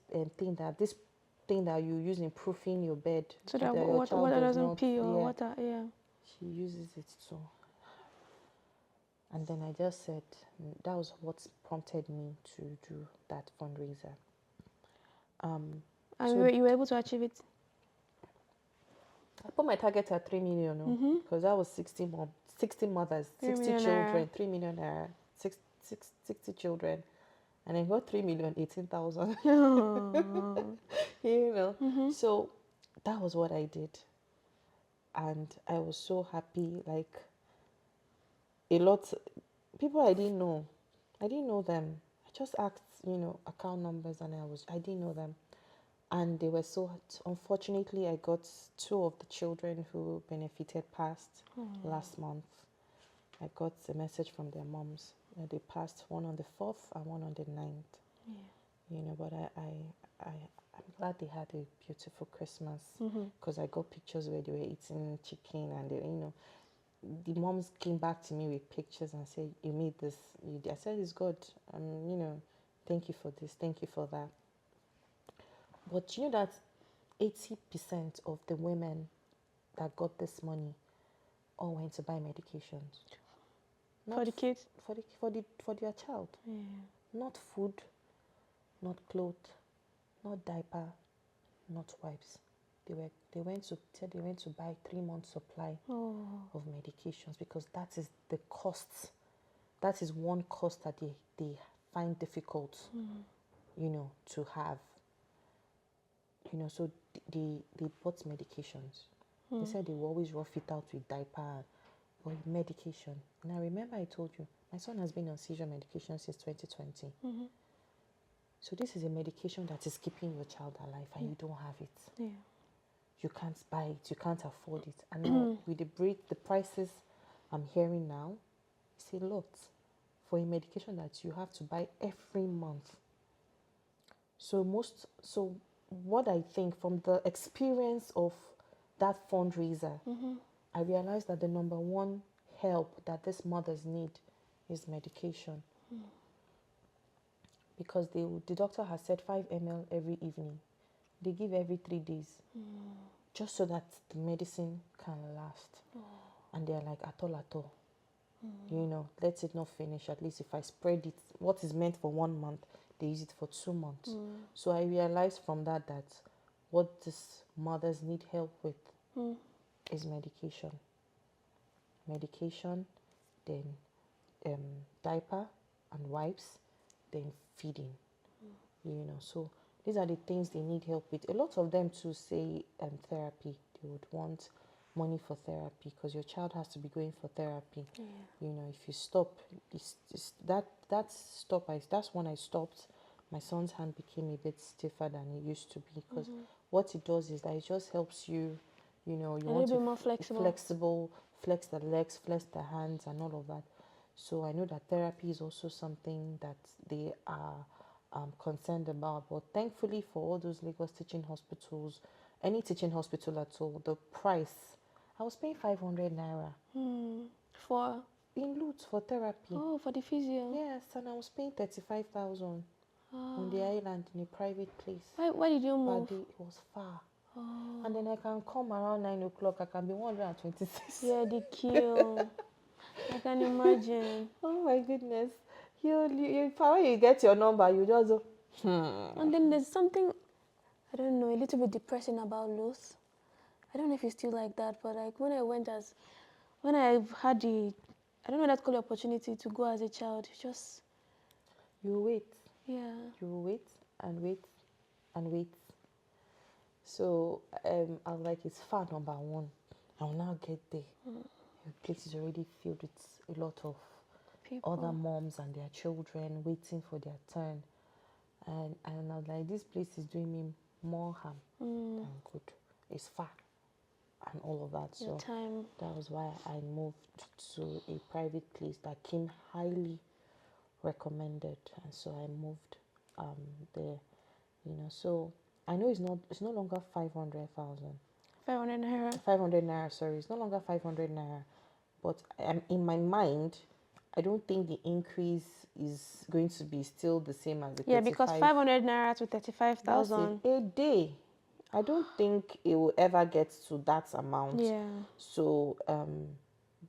thing that you use in proofing your bed, so that your child water does doesn't not pee or water. Yeah. She uses it too. And then I just said, that was what prompted me to do that fundraiser. And so you were able to achieve it? I put my target at 3 million, because that was 60 mothers, 60 children, 3 million, 60 children. And I got 3,018,000. So that was what I did. And I was so happy. Like, a lot people I didn't know them. I just asked, account numbers, and I didn't know them. And they were so, unfortunately, I got 2 of the children who benefited passed last month. I got a message from their moms. They passed, one on the 4th and one on the 9th. But I'm glad they had a beautiful Christmas, because I got pictures where they were eating chicken, and the moms came back to me with pictures and said, you made this. I said, it's good. Thank you for this. Thank you for that. But that 80% of the women that got this money all went to buy medications. For the kids? For their child. Yeah. Not food, not clothes, not diaper, not wipes. They went to buy 3 months supply of medications, because that is the cost. That is one cost that they find difficult, to have. So they bought medications. They said they will always rough it out with diaper or medication. And I remember I told you, My son has been on seizure medication since 2020. Mm-hmm. So this is a medication that is keeping your child alive and you don't have it. Yeah. You can't buy it, you can't afford it. And now with the prices I'm hearing now, it's a lot for a medication that you have to buy every month. So what I think from the experience of that fundraiser, I realized that the number one help that these mothers need is medication. Because the doctor has said 5 ml every evening. They give every 3 days. Just so that the medicine can last. And they're like, at all. Let it not finish. At least if I spread it, what is meant for 1 month, they use it for 2 months. So I realized from that what these mothers need help with is medication. Medication, then diaper and wipes, then feeding. So these are the things they need help with. A lot of them to say therapy. They would want money for therapy because your child has to be going for therapy. If you stop, that's when I stopped. My son's hand became a bit stiffer than it used to be because what it does is that it just helps you, you want to be more flexible, flex the legs, flex the hands, and all of that. So I know that therapy is also something that they are concerned about. But thankfully for all those Lagos teaching hospitals, any teaching hospital at all, the price, I was paying 500 naira. For? In Lutz for therapy. Oh, for the physio? Yes, and I was paying 35,000 on the island in a private place. Why did you move? It was far. And then I can come around 9 o'clock, I can be 126. Yeah, the queue. I can imagine. Oh my goodness. When you get your number, you just go, And then there's something, I don't know, a little bit depressing about Luz. I don't know if it's still like that, but like when I've had I don't know that called opportunity to go as a child, it's just... You wait. Yeah. You wait and wait and wait. So I was like, it's far, number one. I will now get there. The place is already filled with a lot of People. other moms and their children waiting for their turn. And I was like, this place is doing me more harm than good. It's far and all of that. Your so time. that was why I moved to a private place that came highly recommended, and so I moved there. So I know it's no longer 500,000. 500 naira. 500 naira, sorry, it's no longer 500 naira. But in my mind, I don't think the increase is going to be still the same as the 35. Yeah, because 500 naira to 35,000. That's a day. I don't think it will ever get to that amount. Yeah. So,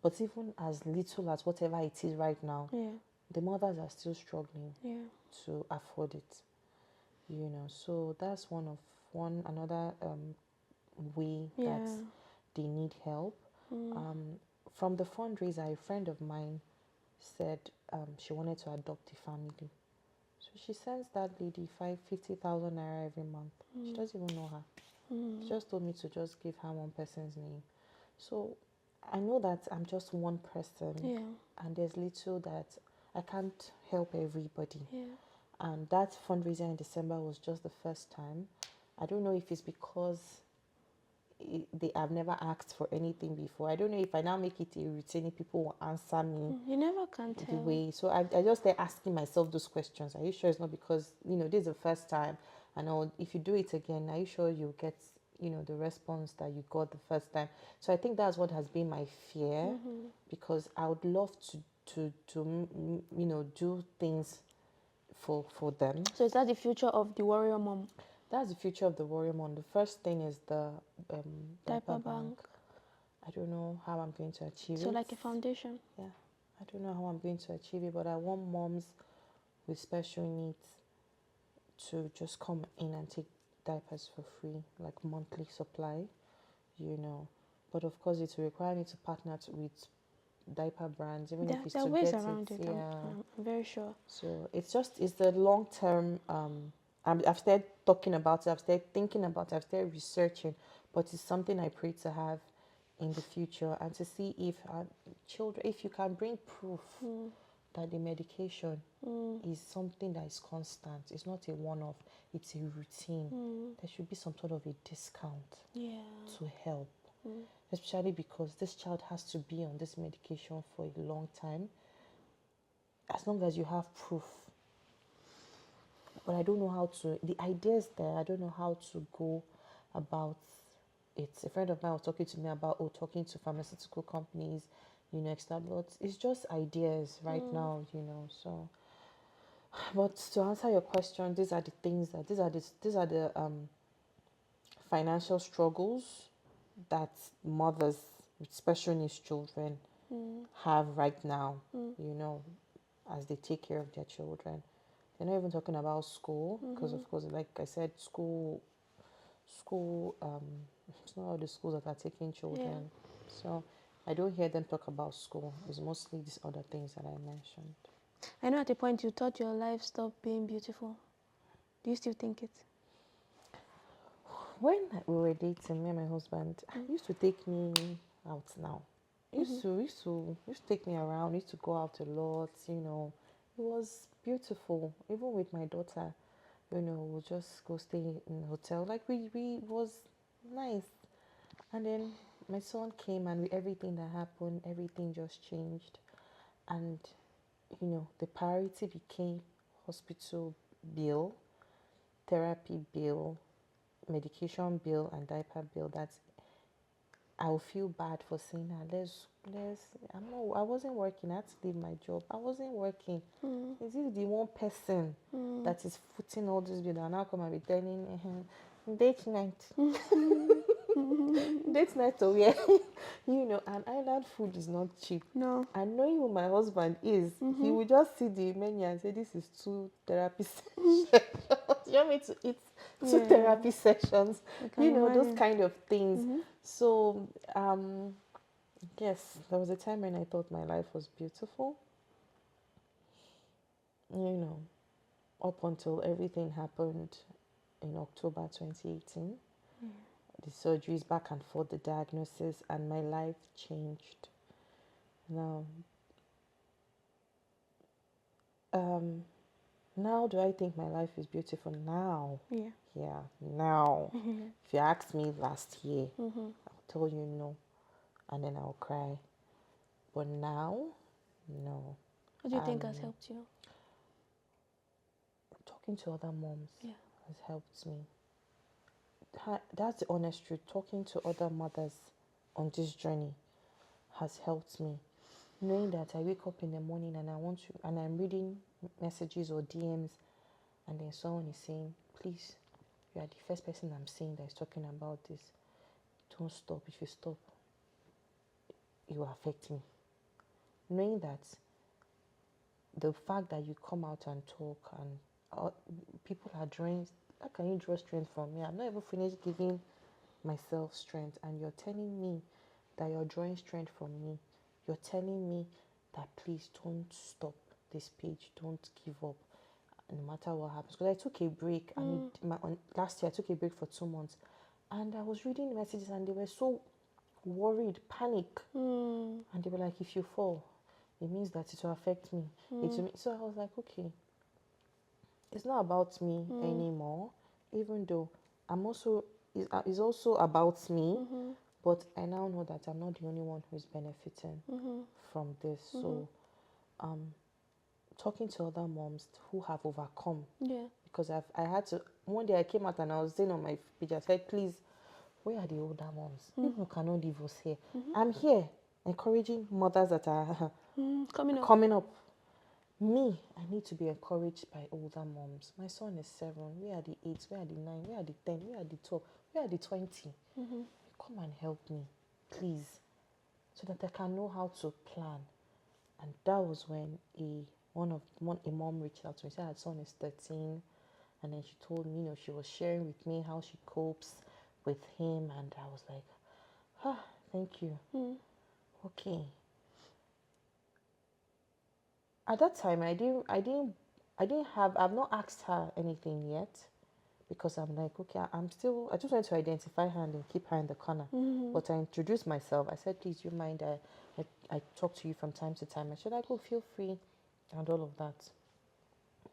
but even as little as whatever it is right now, Yeah. the mothers are still struggling to afford it. So that's another way that they need help. From the fundraiser, a friend of mine said she wanted to adopt a family. So she sends that lady 50,000 naira every month. She doesn't even know her. She just told me to just give her one person's name. So I know that I'm just one person. Yeah. And there's little that I can't help everybody. Yeah. And that fundraiser in December was just the first time. I don't know if it's because I've never asked for anything before. I don't know if I now make it a routine, people will answer me. You never can tell. The way. So I just start asking myself those questions. Are you sure it's not because, this is the first time? And if you do it again, are you sure you'll get, the response that you got the first time? So I think that's what has been my fear, because I would love to do things for them. So is that the future of the warrior mom? That's the future of the warrior mom. The first thing is the diaper bank. I don't know how I'm going to achieve it. So like a foundation? Yeah. I don't know how I'm going to achieve it, but I want moms with special needs to just come in and take diapers for free, like monthly supply, But of course, it will require me to partner with diaper brands, even if it's there are to ways get around it. Yeah. I'm very sure. So it's the long term. I've started talking about it. I've started thinking about it. I've started researching, but it's something I pray to have in the future and to see if children, if you can bring proof that the medication is something that is constant. It's not a one-off. It's a routine. There should be some sort of a discount to help, especially because this child has to be on this medication for a long time. As long as you have proof, but I don't know how to. The idea is there. I don't know how to go about it. A friend of mine was talking to me about talking to pharmaceutical companies, extra, but it's just ideas right now, So, but to answer your question, these are the things that these are the financial struggles that mothers with special needs children have right now. As they take care of their children. They're not even talking about school because, of course, like I said, school. It's not all the schools that are taking children. So I don't hear them talk about school. It's mostly these other things that I mentioned. I know at a point you thought your life stopped being beautiful. Do you still think it? When we were dating, me and my husband, he used to take me out now. He used to take me around. He used to go out a lot. It was beautiful. Even with my daughter, we'll just go stay in a hotel. Like we was nice. And then my son came, and with everything that happened, everything just changed. And the priority became hospital bill, therapy bill, medication bill, and diaper bill. I'll feel bad for saying that. I wasn't working. I had to leave my job. I wasn't working. Is this the one person that is footing all this bill? And now come and be telling date night. Date night to where? And island food is not cheap. No. And knowing who my husband is, he will just see the menu and say, this is 2 therapy sessions. You want me to eat 2 therapy sessions? Those kind of things. So, yes, there was a time when I thought my life was beautiful. Up until everything happened in October 2018. The surgeries, back and forth, the diagnosis, and my life changed. Now, now do I think my life is beautiful? Now. Yeah, now. If you asked me last year, I'll tell you no, and then I'll cry. But now, no. What do you think has helped you? Talking to other moms has helped me. That's the honest truth. Talking to other mothers on this journey has helped me. Knowing that I wake up in the morning and I'm reading messages or DMs, and then someone is saying, please, you are the first person I'm seeing that is talking about this. Don't stop. If you stop, it will affect me. Knowing that the fact that you come out and talk and people are drawing, how can you draw strength from me? I'm not even finished giving myself strength, and you're telling me that you're drawing strength from me. You're telling me that please don't stop this page, don't give up, no matter what happens. Because I took a break, last year I took a break for 2 months, and I was reading messages, and they were so worried, panic, and they were like, if you fall, it means that it will affect me. So I was like, okay, it's not about me anymore, even though it's also about me, but I now know that I'm not the only one who's benefiting from this. So talking to other moms who have overcome, because I had to, one day I came out and I was saying on my page, I said, please, where are the older moms? People cannot leave us here. I'm here encouraging mothers that are coming up. Me, I need to be encouraged by older moms. My son is 7. Where are the 8? Where are the 9? Where are the 10? Where are the 12? Where are the 20? Come and help me, please, so that I can know how to plan. And that was when a mom reached out to me. She said her son is 13, and then she told me, she was sharing with me how she copes with him, and I was like, thank you. Okay. At that time, I've not asked her anything yet, because I'm like, okay, I just wanted to identify her and then keep her in the corner. But I introduced myself. I said, please, do you mind I talk to you from time to time? I said, feel free and all of that.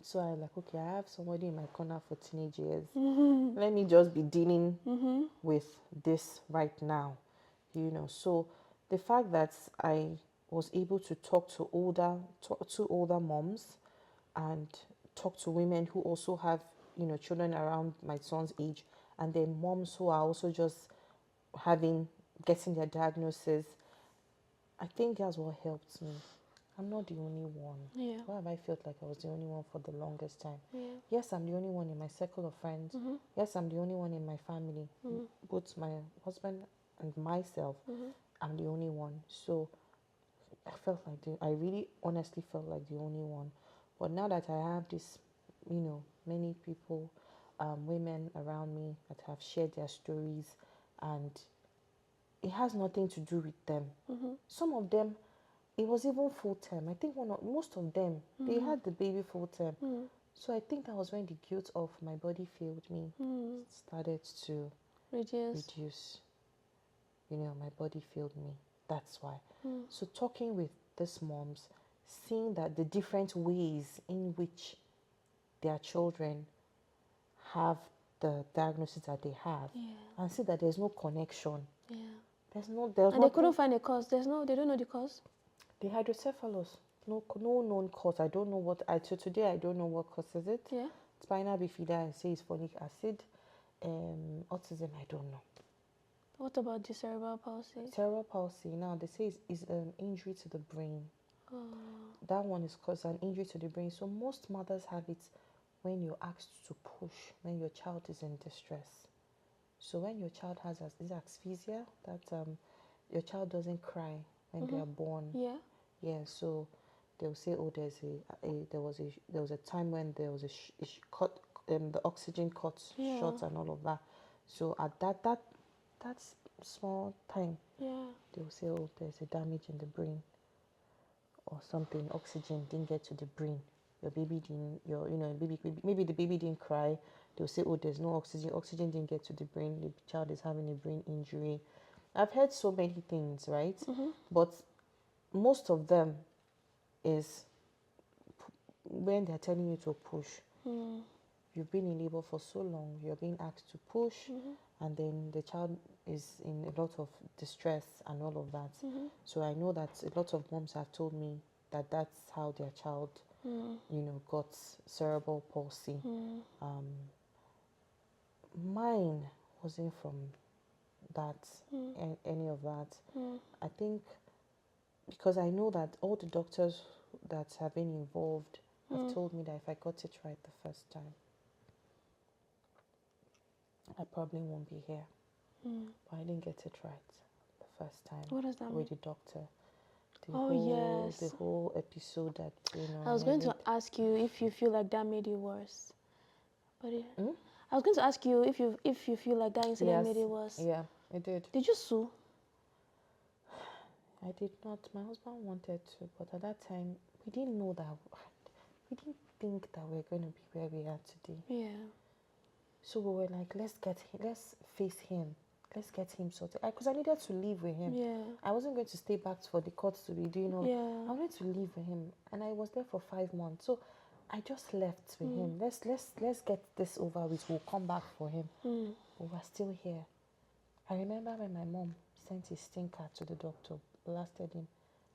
So I like, okay, I have somebody in my corner for teenage years. Let me just be dealing with this right now, So the fact that I was able to talk to older moms and talk to women who also have, children around my son's age, and then moms who are also just getting their diagnosis, I think that's what helped me. I'm not the only one. Yeah. Why have I felt like I was the only one for the longest time? Yeah. Yes, I'm the only one in my circle of friends. Yes, I'm the only one in my family. Both my husband and myself, I'm the only one. So I really honestly felt like the only one. But now that I have this, many people, women around me that have shared their stories, and it has nothing to do with them. Some of them, it was even full time. I think most of them, they had the baby full time. So I think that was when the guilt of my body failed me started to reduce. My body failed me. That's why. So talking with these moms, seeing that the different ways in which their children have the diagnosis that they have, and see that there's no connection. Yeah. There's And they couldn't find a cause. They don't know the cause. The hydrocephalus, no known cause. I don't know what. Till today, I don't know what causes it. Yeah. Spinal bifida, I say it's folic acid. Autism, I don't know. What about the cerebral palsy? Cerebral palsy, now they say is an injury to the brain. Oh. That one is caused an injury to the brain. So most mothers have it when you're asked to push, when your child is in distress. So when your child has this asphyxia, that your child doesn't cry when they are born. Yeah. Yeah, so they'll say, oh, there was a time when there was cut, the oxygen cut short and all of that. So at that small time, they'll say, oh, there's a damage in the brain or something. Oxygen didn't get to the brain. Your baby didn't. Maybe the baby didn't cry. They'll say, oh, there's no oxygen. Oxygen didn't get to the brain. The child is having a brain injury. I've heard so many things, right? But most of them is when they're telling you to push. You've been in labor for so long, you're being asked to push, and then the child is in a lot of distress and all of that. So I know that a lot of moms have told me that that's how their child, got cerebral palsy. Mine wasn't from that, any of that. I think because I know that all the doctors that have been involved have told me that if I got it right the first time, I probably won't be here. But I didn't get it right the first time. What does that mean? With the doctor. Yes. The whole episode that, I was going to ask you if you feel like that made it worse. But I was going to ask you if you feel like that incident made it worse. Yeah, it did. Did you sue? I did not. My husband wanted to, but at that time we didn't know that. We didn't think that we're going to be where we are today. Yeah. So we were like, let's face him. Let's get him sorted. Because I needed to live with him. Yeah. I wasn't going to stay back for the courts to be doing all. Yeah. I wanted to live with him, and I was there for 5 months. So I just left with him. Let's get this over with. We'll come back for him. But we're still here. I remember when my mom sent his stinker to the doctor, blasted him,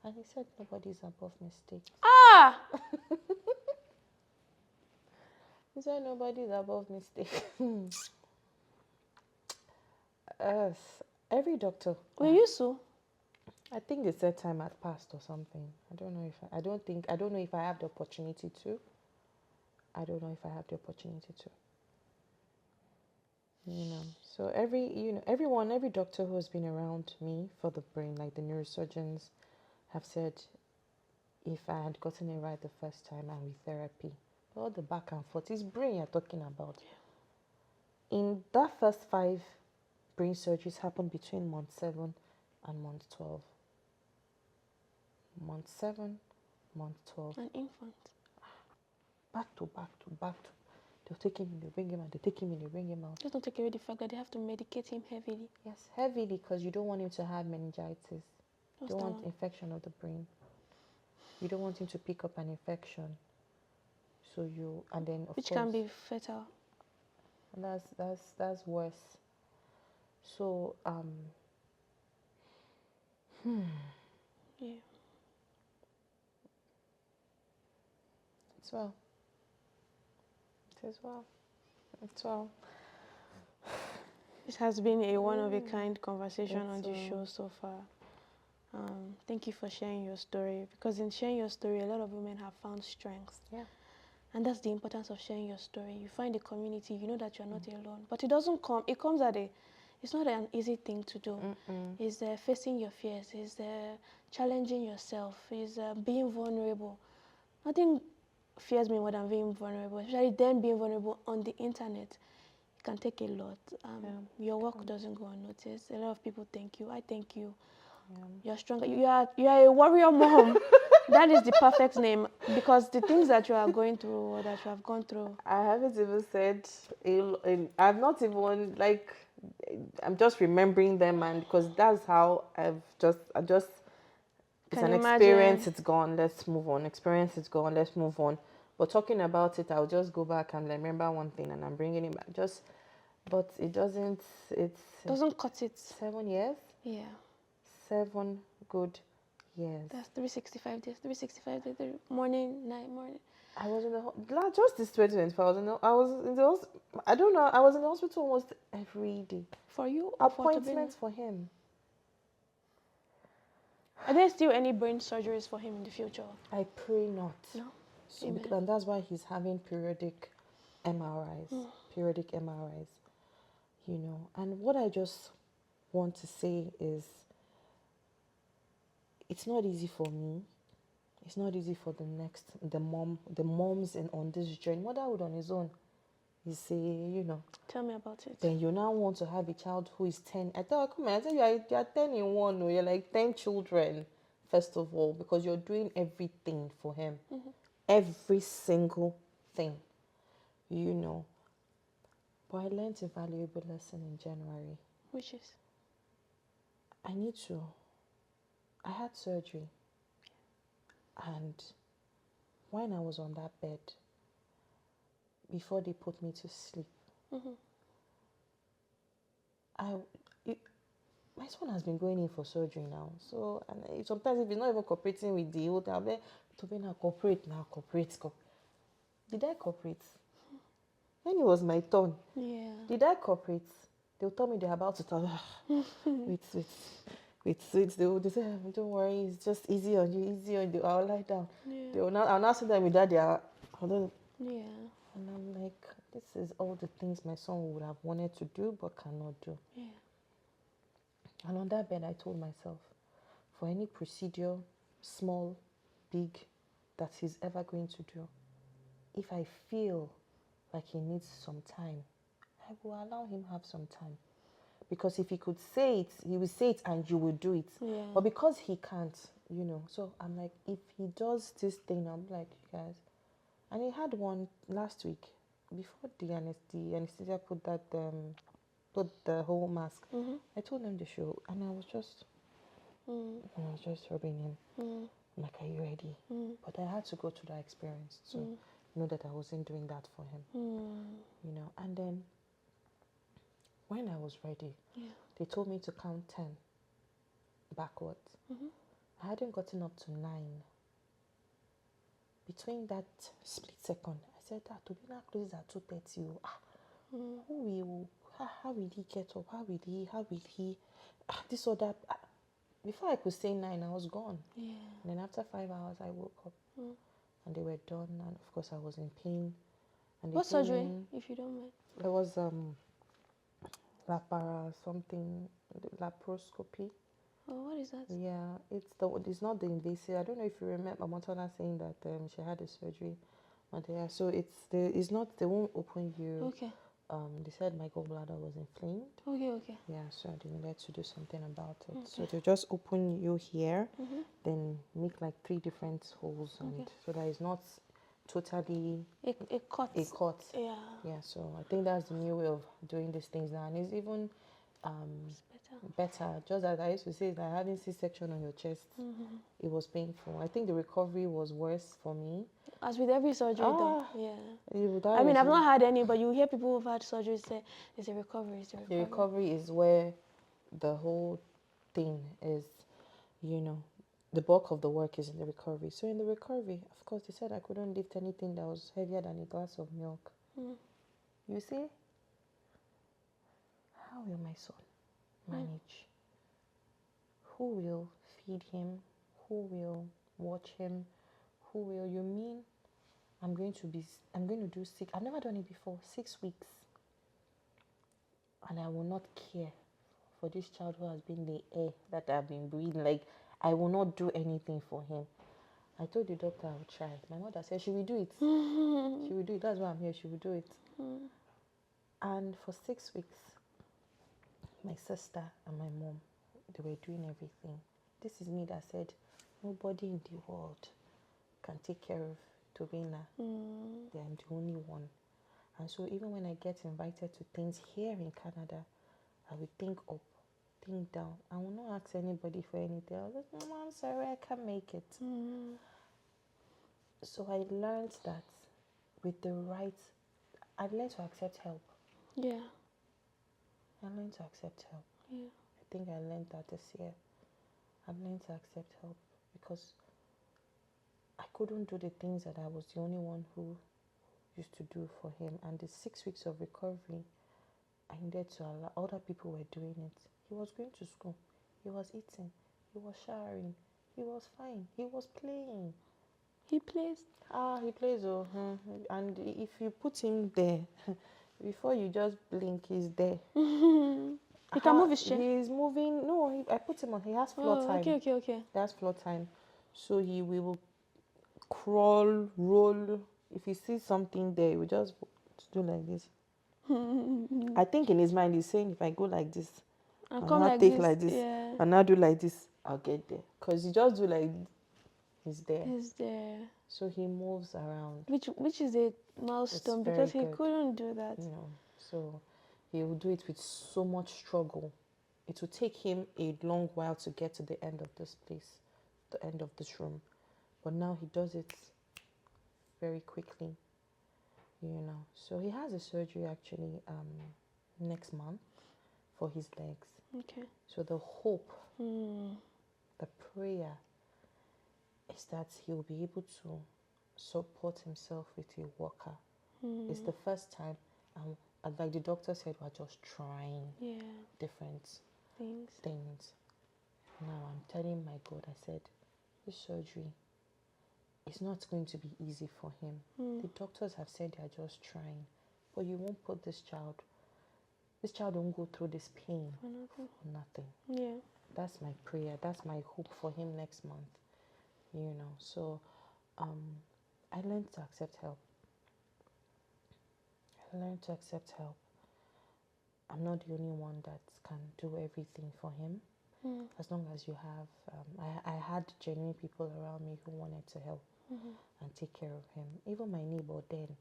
and he said nobody's above mistake. Ah! He said nobody's above mistake. Every doctor. Will you sue? I think they said time had passed or something. I don't know if I have the opportunity to. I don't know if I have the opportunity to. So every doctor who has been around me for the brain, like the neurosurgeons, have said if I had gotten it right the first time and with therapy, all the back and forth, it's brain you're talking about. In that first 5 brain surgeries happened between month 7 and month 12. Month 7, month 12. An infant. Back to back to back to. They'll take him in, they bring him out. They take him in, they bring him out. Just don't take away the fact that they have to medicate him heavily. Yes, heavily, because you don't want him to have meningitis. You don't want one? infection of the brain. You don't want him to pick up an infection. So you, and then of Which course, can be fatal. and that's worse. So Yeah. it's well. It is well. It's well. It has been a one-of-a-kind conversation on the It's, show so far. Thank you for sharing your story, because in sharing your story, a lot of women have found strength. Yeah. And that's the importance of sharing your story. You find a community, you know that you're not alone. But it doesn't come, it comes at it's not an easy thing to do. It's facing your fears, it's challenging yourself, it's being vulnerable. Nothing fears me more than being vulnerable, especially then being vulnerable on the internet. It can take a lot. Your work doesn't go unnoticed. A lot of people thank you. I thank you. Yeah. You're stronger. You are a warrior mom. That is the perfect name, because the things that you are going through or that you have gone through. I haven't even said, I've not even, like, I'm just remembering them, and because that's how I just, it's Can an you experience, imagine? it's gone, let's move on. Experience, it's gone, let's move on. But talking about it, I'll just go back and remember one thing, and I'm bringing it back. But it doesn't, it's Doesn't cut it. 7 years, Yeah. 7 good years. That's 365 days. 365 days. Morning, night, morning. I was in just this 2024. I was in the I don't know. I was in the hospital almost every day. For you or for Appointments for him. Are there still any brain surgeries for him in the future? I pray not. No. So, Amen. and that's why he's having periodic MRIs. Periodic MRIs. You know, and what I just want to say is, it's not easy for me. It's not easy for the moms on this journey. Motherhood on his own is Tell me about it. Then you now want to have a child who is 10. I thought, come on, I tell you're 10 in one. No, you're like 10 children, first of all, because you're doing everything for him. Every single thing, But I learned a valuable lesson in January. Which is? I had surgery. And when I was on that bed, before they put me to sleep, my son has been going in for surgery now. So, and sometimes if he's not even cooperating with the old, I'll be to be now cooperate. Did I cooperate? When it was my turn, Yeah. did I cooperate? They'll tell me they're about to tell with sweets. They say, don't worry, it's just easy on you. I'll lie down. Yeah. I'll not sit them with that. Yeah. And I'm like, this is all the things my son would have wanted to do but cannot do. Yeah. And on that bed, I told myself, for any procedure, small, big, that he's ever going to do, if I feel like he needs some time, I will allow him have some time. Because if he could say it, he will say it and you will do it. Yeah. But because he can't, so I'm like, if he does this thing, I'm like, you guys. And he had one last week, before the anesthesia put the whole mask. I told him the show, and I was just rubbing him. I'm like, are you ready? But I had to go through that experience to know that I wasn't doing that for him. And then when I was ready, they told me to count 10 backwards. I hadn't gotten up to 9. Between that split second, I said, to be now close at 2:30. How will he get up? How will he this or that? Before I could say 9, I was gone. Yeah. And then after 5 hours, I woke up. And they were done, and of course I was in pain. And what surgery, if you don't mind? It was laparoscopy. Oh, what is that? Yeah, it's not the invasive. I don't know if you remember Montana saying that she had a surgery. So it's not, they won't open you. Okay. They said my gallbladder was inflamed. Okay. Yeah, so they needed to do something about it. Okay. So they just open you here, then make like 3 different holes, and so that it's not totally a cut. A cut. Yeah. Yeah, so I think that's the new way of doing these things now, and it's even It's better. Just as I used to say, it's like having C-section on your chest. It was painful. I think the recovery was worse for me. As with every surgery, though. Yeah. I mean, I've not had any, but you hear people who've had surgery say, "It's a recovery. It's a recovery." The recovery is where the whole thing is, the bulk of the work is in the recovery. So in the recovery, of course, they said I couldn't lift anything that was heavier than a glass of milk. You see, how will my son manage? Who will feed him? Who will watch him? Who will? You mean I'm going to do 6. I've never done it before. 6 weeks, and I will not care for this child who has been the air that I've been breathing. Like, I will not do anything for him. I told the doctor I would try. My mother said she will do it. She will do it. That's why I'm here. She will do it. And for 6 weeks, my sister and my mom, they were doing everything. This is me that said, nobody in the world can take care of Tobina. They are the only one. And so even when I get invited to things here in Canada, I will think up, think down. I will not ask anybody for anything. I was like, "Mom, I'm sorry, I can't make it." So I learned that I learned to accept help. Yeah. I learned to accept help. Yeah. I think I learned that this year. I've learned to accept help because I couldn't do the things that I was the only one who used to do for him. And the 6 weeks of recovery, I needed to allow other people were doing it. He was going to school. He was eating. He was showering. He was fine. He was playing. He plays. He plays. And if you put him there, before you just blink, he's there. He can move his chair. He's moving. No, I put him on. He has floor time. Okay. He has floor time. So he will crawl, roll. If he sees something there, he will just do like this. I think in his mind he's saying, if I go like this, and I'll not take like this, yeah. and now do like this, I'll get there. Because he just do like, he's there. He's there. So he moves around. Which is a milestone because he couldn't do that. So he will do it with so much struggle. It will take him a long while to get to the end of this place, the end of this room. But now he does it very quickly. So he has a surgery actually next month for his legs. Okay. So the hope, the prayer is that he'll be able to support himself with a walker. It's the first time, and like the doctor said, we're just trying different things. Now I'm telling my God, I said, this surgery, it's not going to be easy for him. The doctors have said they're just trying, but you won't put this child won't go through this pain For nothing. Yeah. That's my prayer. That's my hope for him next month. So I learned to accept help. I'm not the only one that can do everything for him. As long as you have, I had genuine people around me who wanted to help and take care of him. Even my neighbor then,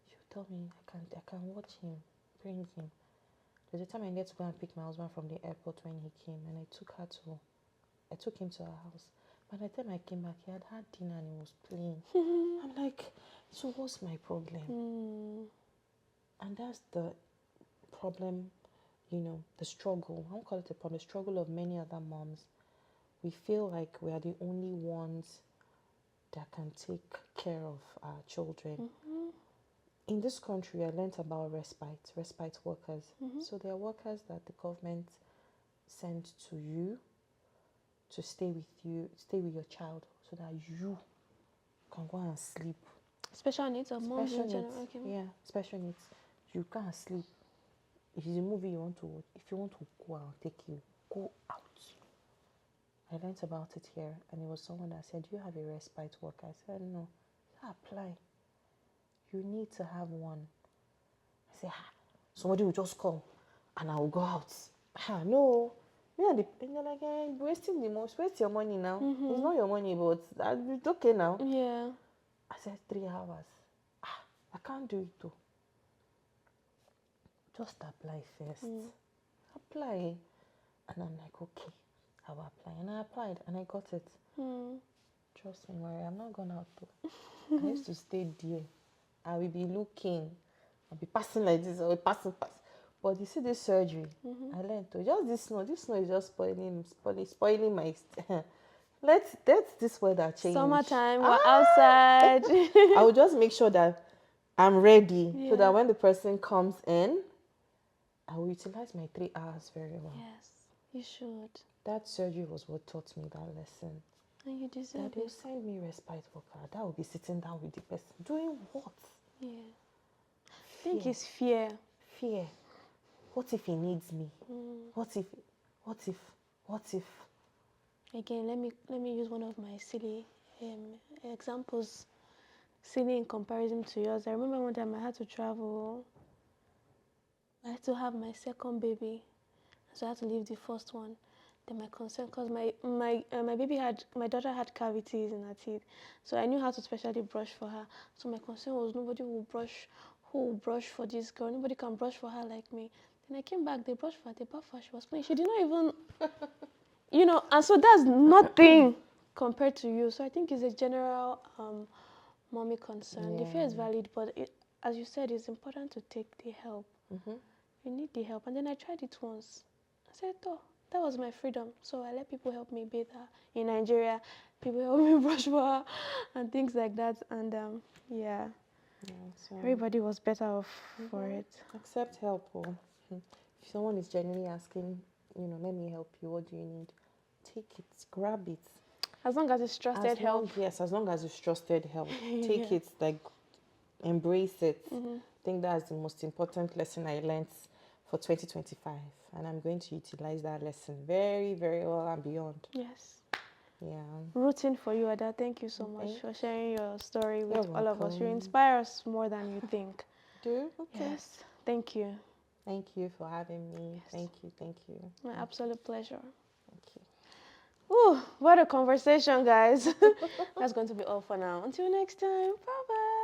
she would tell me, I can watch him, bring him. There's a time I needed to go and pick my husband from the airport when he came, and I took him to our house. By the time I came back, he had dinner and he was playing. I'm like, so what's my problem? And that's the problem, the struggle. I won't call it a problem, the struggle of many other moms. We feel like we are the only ones that can take care of our children. In this country, I learned about respite workers. So there are workers that the government sent to you to stay with your child, so that you can go and sleep. Special needs of moms in general. Okay. Yeah, special needs. You can't sleep. If it's a movie you want to watch, if you want to go out, take you, go out. I learned about it here, and it was someone that said, do you have a respite worker? I said, no. Apply. You need to have one. I said, somebody will just come and I will go out. No. And they're like, wasting the most, waste your money now. It's not your money, but it's okay now. Yeah. I said 3 hours. I can't do it though. Just apply first. apply. And I'm like, okay, I'll apply. And I applied and I got it. Trust me, Mory, I'm not gone out though. I used to stay there. I will be looking. I'll be passing like this. I'll be passing. But you see this surgery, I learned to just this snow is just spoiling my. Let this weather change. Summertime, we're outside. I will just make sure that I'm ready so that when the person comes in, I will utilize my 3 hours very well. Yes, you should. That surgery was what taught me that lesson. And you deserve That it. they'll send me respite worker. That will be sitting down with the person. Doing what? Yeah. I think it's fear. Fear. What if he needs me? What if? Again, let me use one of my silly examples. Silly in comparison to yours. I remember one time I had to travel. I had to have my second baby, so I had to leave the first one. Then my concern, because my daughter had cavities in her teeth, so I knew how to specially brush for her. So my concern was nobody will brush, who will brush for this girl? Nobody can brush for her like me. Then I came back, they brushed for her, they bath her, she was clean. She did not even, and so that's nothing compared to you. So I think it's a general mommy concern. The fear is valid, but as you said, it's important to take the help. You need the help. And then I tried it once. I said, oh, that was my freedom. So I let people help me bathe her. In Nigeria, people help me brush for her and things like that. And So everybody was better off for it. accept help. If someone is genuinely asking, let me help you, what do you need? Take it, grab it. As long as it's trusted help. Yes, as long as it's trusted help. Take it, like, embrace it. I think that's the most important lesson I learned for 2025. And I'm going to utilize that lesson very, very well and beyond. Yes. Yeah. Rooting for you, Ada. Thank you so much for sharing your story with You're all of us. You welcome. inspire us more than you think. Do? Okay. Yes. Thank you. Thank you for having me. Yes. Thank you. My absolute pleasure. Thank you. Ooh, what a conversation, guys. That's going to be all for now. Until next time. Bye-bye.